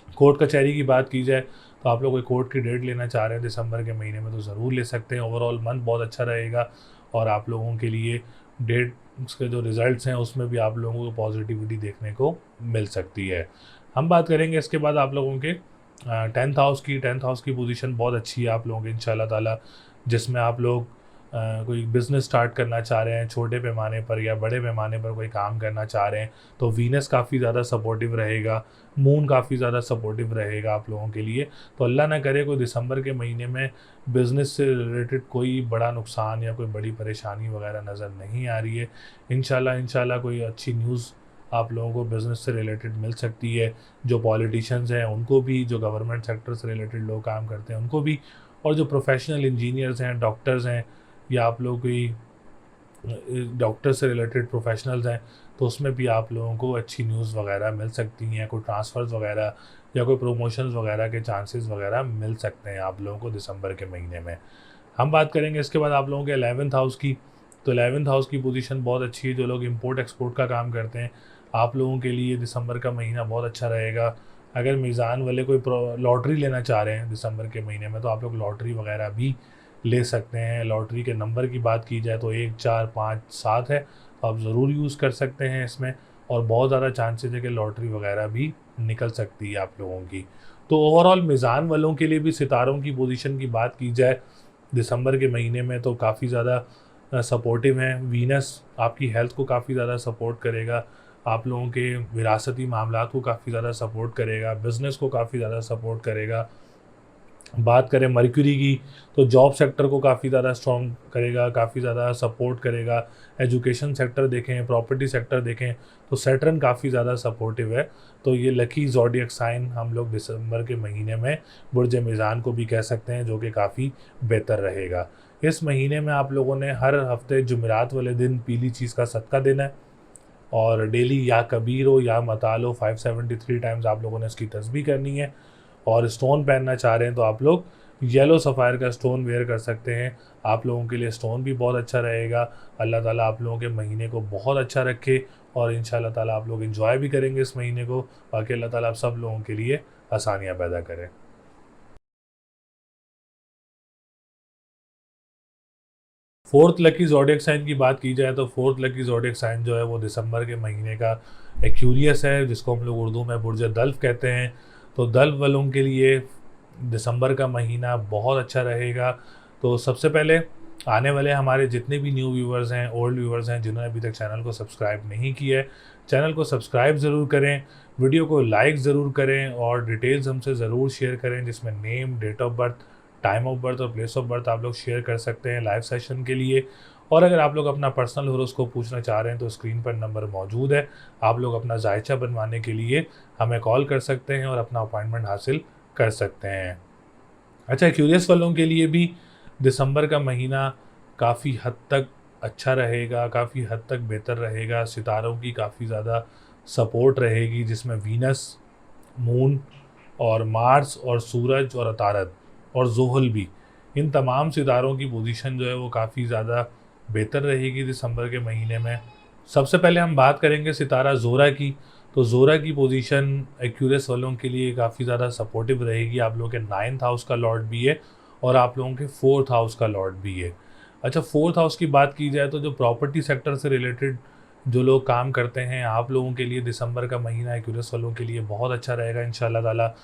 Speaker 1: कोर्ट कचहरी की बात की जाए तो आप लोग कोई कोर्ट की डेट लेना चाह रहे हैं दिसंबर के महीने में तो ज़रूर ले सकते हैं। ओवरऑल मंथ बहुत अच्छा रहेगा, और आप लोगों के लिए डेट के जो रिज़ल्ट्स हैं उसमें भी आप लोगों को पॉजिटिविटी देखने को मिल सकती है। हम बात करेंगे इसके बाद आप लोगों के 10th हाउस की पोजीशन बहुत अच्छी है आप लोगों की इंशाल्लाह ताला, जिसमें आप लोग कोई बिज़नेस स्टार्ट करना चाह रहे हैं छोटे पैमाने पर या बड़े पैमाने पर कोई काम करना चाह रहे हैं, तो वीनस काफ़ी ज़्यादा सपोर्टिव रहेगा, मून काफ़ी ज़्यादा सपोर्टिव रहेगा आप लोगों के लिए। तो अल्लाह ना करे कोई दिसंबर के महीने में बिज़नेस से रिलेटेड कोई बड़ा नुकसान या कोई बड़ी परेशानी वगैरह नज़र नहीं आ रही है। इंशाल्लाह कोई अच्छी न्यूज़ आप लोगों को बिज़नेस से रिलेटेड मिल सकती है। जो पॉलिटिशियंस हैं उनको भी, जो गवर्नमेंट सेक्टर से रिलेटेड लोग काम करते हैं उनको भी, और जो प्रोफेशनल इंजीनियर्स हैं, डॉक्टर्स हैं, या आप लोग कोई डॉक्टर से रिलेटेड प्रोफेशनल्स हैं, तो उसमें भी आप लोगों को अच्छी न्यूज़ वगैरह मिल सकती हैं। कोई ट्रांसफ़र्स वगैरह या कोई प्रमोशंस वगैरह के चांसेस वगैरह मिल सकते हैं आप लोगों को दिसंबर के महीने में। हम बात करेंगे इसके बाद आप लोगों के 11th हाउस की। तो 11th हाउस की पोजीशन बहुत अच्छी है। जो लोग इंपोर्ट एक्सपोर्ट का काम करते हैं, आप लोगों के लिए दिसंबर का महीना बहुत अच्छा रहेगा। अगर मीज़ान वाले कोई लॉटरी लेना चाह रहे हैं दिसंबर के महीने में, तो आप लोग लॉटरी वगैरह भी ले सकते हैं। लॉटरी के नंबर की बात की जाए तो 1, 4, 5, 7 है, तो आप ज़रूर यूज़ कर सकते हैं इसमें, और बहुत ज़्यादा चांसेस है कि लॉटरी वगैरह भी निकल सकती है आप लोगों की। तो ओवरऑल मीज़ान वालों के लिए भी सितारों की पोजीशन की बात की जाए दिसंबर के महीने में तो काफ़ी ज़्यादा सपोर्टिव हैं। वीनस आपकी हेल्थ को काफ़ी ज़्यादा सपोर्ट करेगा, आप लोगों के विरासती मामलात को काफ़ी ज़्यादा सपोर्ट करेगा, बिज़नेस को काफ़ी ज़्यादा सपोर्ट करेगा। बात करें मर्क्यूरी की, तो जॉब सेक्टर को काफ़ी ज़्यादा स्ट्रॉन्ग करेगा, काफ़ी ज़्यादा सपोर्ट करेगा। एजुकेशन सेक्टर देखें, प्रॉपर्टी सेक्टर देखें, तो सैटर्न काफ़ी ज़्यादा सपोर्टिव है। तो ये लकी ज़ोडिएक साइन हम लोग दिसंबर के महीने में बुर्ज मीज़ान को भी कह सकते हैं, जो कि काफ़ी बेहतर रहेगा। इस महीने में आप लोगों ने हर हफ्ते जुमेरात वाले दिन पीली चीज़ का सदका देना है, और डेली या कबीर हो या मताल हो 573 टाइम्स आप लोगों ने इसकी तस्बीह करनी है। और स्टोन पहनना चाह रहे हैं तो आप लोग येलो सफ़ायर का स्टोन वेयर कर सकते हैं। आप लोगों के लिए स्टोन भी बहुत अच्छा रहेगा। अल्लाह ताला आप लोगों के महीने को बहुत अच्छा रखे, और इंशाल्लाह ताला आप लोग एंजॉय भी करेंगे इस महीने को। बाकी अल्लाह ताला आप सब लोगों के लिए आसानियाँ पैदा करें। फोर्थ लकी ज़ोडिएक साइन की बात की जाए तो फोर्थ लकी ज़ोडिएक साइन जो है वो दिसंबर के महीने का एक्यूरियस है, जिसको हम लोग उर्दू में बुर्ज दल्फ कहते हैं। तो दल्फ वालों के लिए दिसंबर का महीना बहुत अच्छा रहेगा। तो सबसे पहले आने वाले हमारे जितने भी न्यू व्यूवर्स हैं, ओल्ड व्यूवर्स हैं, जिन्होंने अभी तक चैनल को सब्सक्राइब नहीं किया है, चैनल को सब्सक्राइब ज़रूर करें, वीडियो को लाइक ज़रूर करें, और डिटेल्स हमसे ज़रूर शेयर करें, जिसमें name, date of birth, time of birth और प्लेस ऑफ बर्थ आप लोग शेयर कर सकते हैं लाइव सेशन के लिए। और अगर आप लोग अपना पर्सनल होरोस्कोप पूछना चाह रहे हैं तो स्क्रीन पर नंबर मौजूद है, आप लोग अपना जायचा बनवाने के लिए हमें कॉल कर सकते हैं और अपना अपॉइंटमेंट हासिल कर सकते हैं। अच्छा, क्यूरियस वालों के लिए भी दिसंबर का महीना काफ़ी हद तक अच्छा रहेगा, काफ़ी हद तक बेहतर रहेगा। सितारों की काफ़ी ज़्यादा सपोर्ट रहेगी, जिसमें वीनस, मून और मार्स और सूरज और अतारद और ज़ोहल भी, इन तमाम सितारों की पोजीशन जो है वो काफ़ी ज़्यादा बेहतर रहेगी दिसंबर के महीने में। सबसे पहले हम बात करेंगे सितारा ज़ोरा की। तो ज़ोरा की पोजीशन एक्यूरियस वालों के लिए काफ़ी ज़्यादा सपोर्टिव रहेगी। आप लोगों के 9th हाउस का लॉर्ड भी है, और आप लोगों के 4th हाउस का लॉर्ड भी है। अच्छा, 4th हाउस की बात की जाए तो जो प्रॉपर्टी सेक्टर से रिलेटेड जो लोग काम करते हैं, आप लोगों के लिए दिसंबर का महीना एक्यूरियस वालों के लिए बहुत अच्छा रहेगा इंशाल्लाह ताला।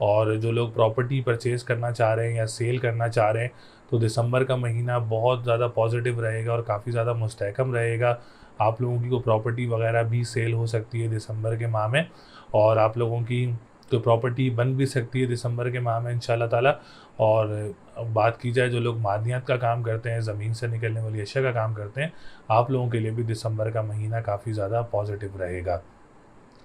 Speaker 1: और जो लोग प्रॉपर्टी परचेज़ करना चाह रहे हैं या सेल करना चाह रहे हैं, तो दिसंबर का महीना बहुत ज़्यादा पॉजिटिव रहेगा और काफ़ी ज़्यादा मुस्तहकम रहेगा। आप लोगों की कोई प्रॉपर्टी वगैरह भी सेल हो सकती है दिसंबर के माह में, और आप लोगों की तो प्रॉपर्टी बन भी सकती है दिसंबर के माह में इंशाल्लाह ताला। और बात की जाए जो लोग मादनियात का काम करते हैं, ज़मीन से निकलने वाली अशिया का काम करते हैं, आप लोगों के लिए भी दिसंबर का महीना काफ़ी ज़्यादा पॉजिटिव रहेगा।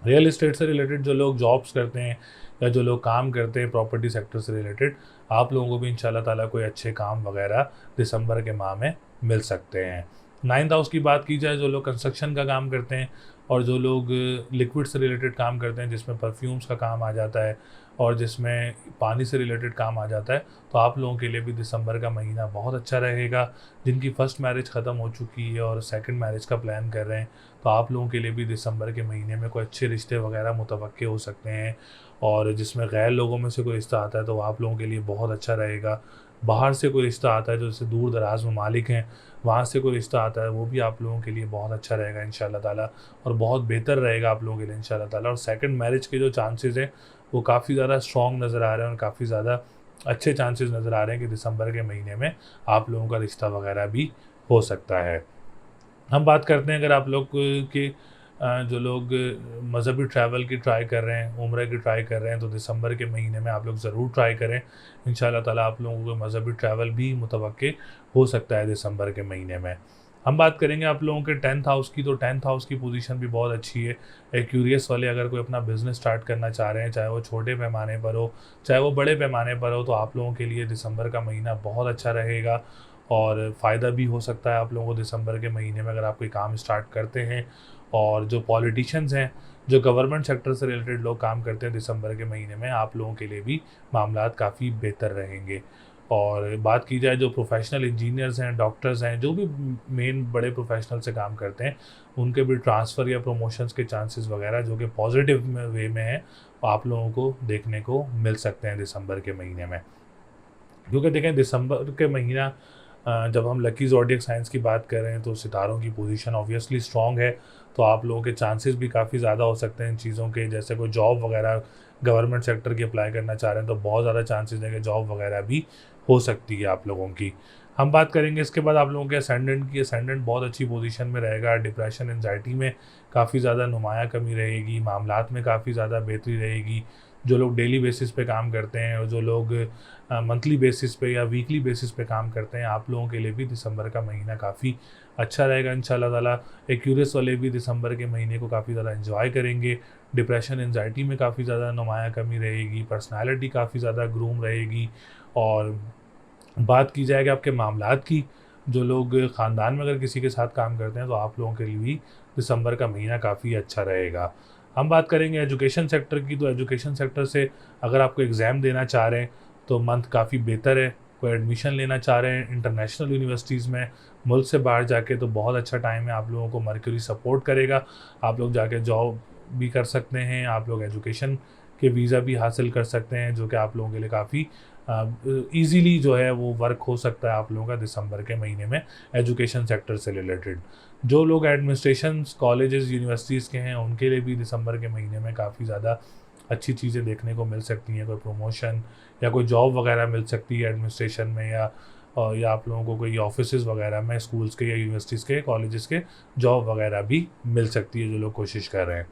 Speaker 1: रियल एस्टेट से रिलेटेड जो लोग जॉब्स करते हैं या जो लोग काम करते हैं प्रॉपर्टी सेक्टर से रिलेटेड, आप लोगों को भी इंशाल्लाह ताला कोई अच्छे काम वगैरह दिसंबर के माह में मिल सकते हैं। 9th हाउस की बात की जाए, जो लोग कंस्ट्रक्शन का काम करते हैं और जो लोग लिक्विड से रिलेटेड काम करते हैं, जिसमें परफ्यूम्स का काम आ जाता है और जिसमें पानी से रिलेटेड काम आ जाता है, तो आप लोगों के लिए भी दिसंबर का महीना बहुत अच्छा रहेगा। जिनकी फ़र्स्ट मैरिज ख़त्म हो चुकी है और सेकंड मैरिज का प्लान कर रहे हैं, तो आप लोगों के लिए भी दिसंबर के महीने में कोई अच्छे रिश्ते वगैरह मुतवक्के हो सकते हैं। और जिसमें गैर लोगों में से कोई रिश्ता आता है तो आप लोगों के लिए बहुत अच्छा रहेगा। बाहर से कोई रिश्ता आता है, जो जैसे दूर दराज ममालिक हैं, वहाँ से कोई रिश्ता आता है, वो भी आप लोगों के लिए बहुत अच्छा रहेगा इंशाल्लाह ताला, और बहुत बेहतर रहेगा आप लोगों के लिए इंशाल्लाह ताला। और सेकंड मैरिज के जो चांसेस हैं वो काफ़ी ज़्यादा स्ट्रॉन्ग नज़र आ रहे हैं और काफ़ी ज़्यादा अच्छे चांसेस नज़र आ रहे हैं कि दिसंबर के महीने में आप लोगों का रिश्ता वगैरह भी हो सकता है। हम बात करते हैं अगर आप लोग के जो लोग मज़हबी ट्रैवल की ट्राई कर रहे हैं, उम्रा की ट्राई कर रहे हैं, तो दिसंबर के महीने में आप लोग ज़रूर ट्राई करें। इंशाल्लाह ताला आप लोगों को मज़हबी ट्रैवल भी मुतवक्के हो सकता है दिसंबर के महीने में। हम बात करेंगे आप लोगों के 10th हाउस की, तो 10th हाउस की पोजीशन भी बहुत अच्छी है। एक्यूरियस वाले अगर कोई अपना बिज़नेस स्टार्ट करना चाह रहे हैं, चाहे वो छोटे पैमाने पर हो, चाहे वो बड़े पैमाने पर हो, तो आप लोगों के लिए दिसंबर का महीना बहुत अच्छा रहेगा और फ़ायदा भी हो सकता है आप लोगों को दिसंबर के महीने में अगर आप कोई काम स्टार्ट करते हैं। और जो पॉलिटिशियंस हैं, जो गवर्नमेंट सेक्टर से रिलेटेड लोग काम करते हैं दिसंबर के महीने में, आप लोगों के लिए भी मामलात काफ़ी बेहतर रहेंगे। और बात की जाए जो प्रोफेशनल इंजीनियर्स हैं, डॉक्टर्स हैं, जो भी मेन बड़े प्रोफेशनल से काम करते हैं, उनके भी ट्रांसफ़र या प्रमोशंस के चांसेस वगैरह जो कि पॉजिटिव वे में है, आप लोगों को देखने को मिल सकते हैं दिसंबर के महीने में। क्योंकि देखें दिसंबर के महीना जब हम लकी ज़ोडिएक साइंस की बात कर रहे हैं, तो सितारों की पोजीशन ऑब्वियसली स्ट्रॉन्ग है, तो आप लोगों के चांसेस भी काफ़ी ज़्यादा हो सकते हैं इन चीज़ों के। जैसे कोई जॉब वगैरह गवर्नमेंट सेक्टर की अप्लाई करना चाह रहे हैं, तो बहुत ज़्यादा चांसेस हैं कि जॉब वगैरह भी हो सकती है आप लोगों की। हम बात करेंगे इसके बाद आप लोगों के असेंडेंट की। असेंडेंट बहुत अच्छी पोजीशन में रहेगा। डिप्रेशन, एंजाइटी में काफ़ी ज़्यादा नुमाया कमी रहेगी, मामलात में काफ़ी ज़्यादा बेहतरी रहेगी। जो लोग डेली बेसिस पे काम करते हैं और जो लोग मंथली बेसिस पे या वीकली बेसिस पे काम करते हैं, आप लोगों के लिए भी दिसंबर का महीना काफ़ी अच्छा रहेगा इंशाल्लाह ताला। एक्यूरियस वाले भी दिसंबर के महीने को काफ़ी ज़्यादा एंजॉय करेंगे। डिप्रेशन, एंजाइटी में काफ़ी ज़्यादा नुमाया कमी रहेगी, पर्सनैलिटी काफ़ी ज़्यादा ग्रूम रहेगी। और बात की जाए कि आपके मामलात की, जो लोग ख़ानदान में अगर किसी के साथ काम करते हैं, तो आप लोगों के लिए भी दिसंबर का महीना काफ़ी अच्छा रहेगा। हम बात करेंगे एजुकेशन सेक्टर की, तो एजुकेशन सेक्टर से अगर आपको एग्ज़ाम देना चाह रहे हैं, तो मंथ काफ़ी बेहतर है। कोई एडमिशन लेना चाह रहे हैं इंटरनेशनल यूनिवर्सिटीज़ में, मुल्क से बाहर जाके, तो बहुत अच्छा टाइम है। आप लोगों को मर्क्यूरी सपोर्ट करेगा, आप लोग जाके जॉब भी कर सकते हैं, आप लोग एजुकेशन के वीज़ा भी हासिल कर सकते हैं, जो कि आप लोगों के लिए काफ़ी ईज़िली जो है वो वर्क हो सकता है आप लोगों का दिसंबर के महीने में एजुकेशन सेक्टर से रिलेटेड। जो लोग एडमिनिस्ट्रेशंस, कॉलेजेस, यूनिवर्सिटीज़ के हैं, उनके लिए भी दिसंबर के महीने में काफ़ी ज़्यादा अच्छी चीज़ें देखने को मिल सकती हैं। कोई प्रमोशन या कोई जॉब वगैरह मिल सकती है एडमिनिस्ट्रेशन में, या आप लोगों को कोई ऑफिसेज़ वगैरह में, स्कूल्स के या यूनिवर्सिटीज़ के, कॉलेजेस के जॉब वगैरह भी मिल सकती है, जो लोग कोशिश कर रहे हैं।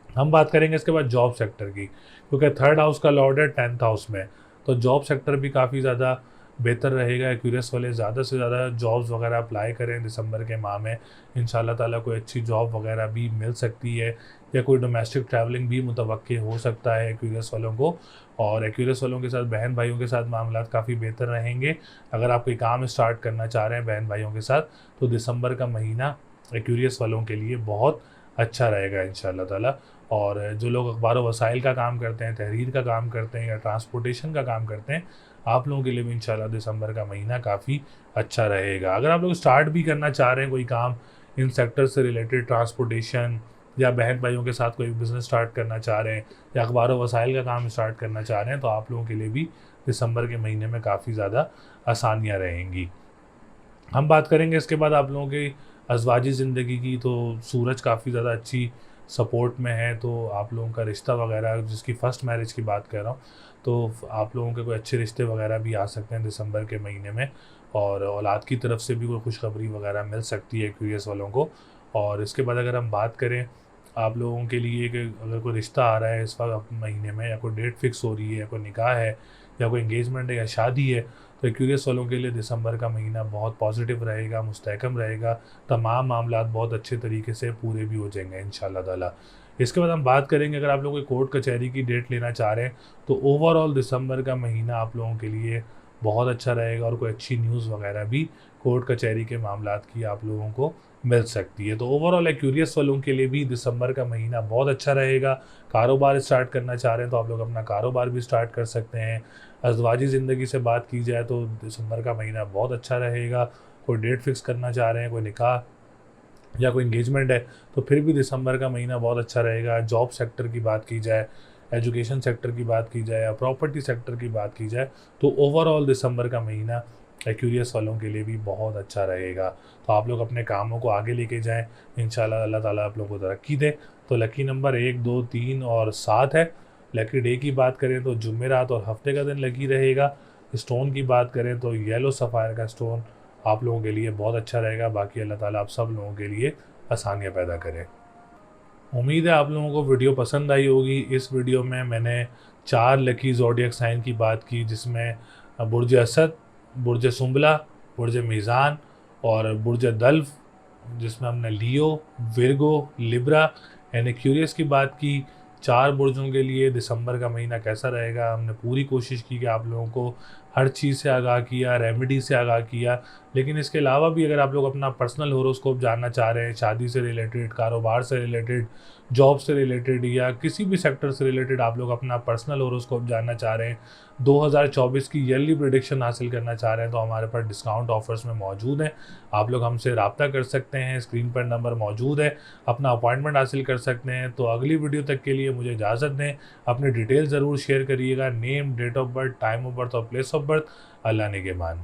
Speaker 1: हम बात करेंगे इसके बाद जॉब सेक्टर की, क्योंकि 3rd हाउस का लॉर्ड है 10th हाउस में, तो जॉब सेक्टर भी काफ़ी ज़्यादा बेहतर रहेगा। एक्यूरियस वाले ज़्यादा से ज़्यादा जॉब्स वगैरह अप्लाई करें दिसंबर के माह में, इंशाल्लाह ताला कोई अच्छी जॉब वगैरह भी मिल सकती है, या कोई डोमेस्टिक ट्रैवलिंग भी मुतवक्के हो सकता है एक्यूरियस वालों को। और एक्यूरियस वालों के साथ, बहन भाइयों के साथ मामलात काफ़ी बेहतर रहेंगे। अगर आप कोई काम स्टार्ट करना चाह रहे हैं बहन भाइयों के साथ, तो दिसंबर का महीना एक्यूरियस वालों के लिए बहुत अच्छा रहेगा इंशाल्लाह ताला। और जो लोग अखबार व वसाइल का काम करते हैं, तहरीर का काम करते हैं, या ट्रांसपोर्टेशन का काम करते हैं, आप लोगों के लिए भी इंशाल्लाह दिसंबर का महीना काफ़ी अच्छा रहेगा। अगर आप लोग स्टार्ट भी करना चाह रहे हैं कोई काम इन सेक्टर से रिलेटेड, ट्रांसपोर्टेशन, या बहन भाइयों के साथ कोई बिज़नेस स्टार्ट करना चाह रहे हैं, या अखबार व वसाइल का काम स्टार्ट करना चाह रहे हैं, तो आप लोगों के लिए भी दिसंबर के महीने में काफ़ी ज़्यादा आसानियाँ रहेंगी। हम बात करेंगे इसके बाद आप लोगों की अज़वाजी ज़िंदगी की, तो सूरज काफ़ी ज़्यादा अच्छी सपोर्ट में है, तो आप लोगों का रिश्ता वगैरह, जिसकी फ़र्स्ट मैरिज की बात कर रहा हूँ, तो आप लोगों के कोई अच्छे रिश्ते वगैरह भी आ सकते हैं दिसंबर के महीने में। और औलाद की तरफ से भी कोई खुशखबरी वगैरह मिल सकती है एक्यूरियस वालों को। और इसके बाद अगर हम बात करें आप लोगों के लिए कि अगर कोई रिश्ता आ रहा है इस वक्त महीने में, या कोई डेट फिक्स हो रही है, या कोई निकाह है, या कोई एंगेजमेंट है, या शादी है, तो एक्वेरियस वालों के लिए दिसंबर का महीना बहुत पॉजिटिव रहेगा, मुस्तहकम रहेगा। तमाम मामलात बहुत अच्छे तरीके से पूरे भी हो जाएंगे इंशाल्लाह ताला। इसके बाद हम बात करेंगे, अगर आप लोग कोई कोर्ट कचहरी की डेट लेना चाह रहे हैं तो ओवरऑल दिसंबर का महीना आप लोगों के लिए बहुत अच्छा रहेगा, और कोई अच्छी न्यूज़ वगैरह भी कोर्ट कचहरी के मामलात की आप लोगों को मिल सकती है। तो ओवरऑल एक्यूरियस वालों के लिए भी दिसंबर का महीना बहुत अच्छा रहेगा। कारोबार स्टार्ट करना चाह रहे हैं तो आप लोग अपना कारोबार भी स्टार्ट कर सकते हैं। अज़वाजी ज़िंदगी से बात की जाए तो दिसंबर का महीना बहुत अच्छा रहेगा। कोई डेट फिक्स करना चाह रहे हैं, कोई निकाह या कोई इंगेजमेंट है, तो फिर भी दिसंबर का महीना बहुत अच्छा रहेगा। जॉब सेक्टर की बात की जाए, एजुकेशन सेक्टर की बात की जाए, या प्रॉपर्टी सेक्टर की बात की जाए, तो ओवरऑल दिसंबर का महीना एक्यूरियस वालों के लिए भी बहुत अच्छा रहेगा। तो आप लोग अपने कामों को आगे लेके जाएं, इंशाल्लाह अल्लाह ताला आप लोगों को तरक्की दे। तो लकी नंबर 1, 2, 3 और 7 है। लकी डे की बात करें तो जुमेरात और हफ्ते का दिन लकी रहेगा। स्टोन की बात करें तो येलो सफ़ायर का स्टोन आप लोगों के लिए बहुत अच्छा रहेगा। बाकी अल्लाह ताला आप सब लोगों के लिए आसानियाँ पैदा करे। उम्मीद है आप लोगों को वीडियो पसंद आई होगी। इस वीडियो में मैंने 4 लकी ज़ोडिएक साइन की बात की, जिसमें बुर्ज असद, बुर्ज सुंबला, बुर्ज मीज़ान और बुर्ज दल्फ, जिसमें हमने लियो, विर्गो, लिब्रा यानी एक्वेरियस की बात की। 4 बुर्जों के लिए दिसंबर का महीना कैसा रहेगा, हमने पूरी कोशिश की कि आप लोगों को हर चीज़ से आगाह किया, रेमेडी से आगाह किया। लेकिन इसके अलावा भी अगर आप लोग अपना पर्सनल होरोस्कोप जानना चाह रहे हैं, शादी से रिलेटेड, कारोबार से रिलेटेड, जॉब से रिलेटेड, या किसी भी सेक्टर से रिलेटेड आप लोग अपना पर्सनल होरोस्कोप जानना चाह रहे हैं, 2024 की ईयरली प्रेडिक्शन हासिल करना चाह रहे हैं, तो हमारे पास डिस्काउंट ऑफर्स में मौजूद हैं। आप लोग हमसे रब्ता कर सकते हैं, स्क्रीन पर नंबर मौजूद है, अपना अपॉइंटमेंट हासिल कर सकते हैं। तो अगली वीडियो तक के लिए मुझे इजाज़त दें। अपनी डिटेल ज़रूर शेयर करिएगा, name, date of birth, time of birth और प्लेस ऑफ बर्थ। अल्लाह निगहबान।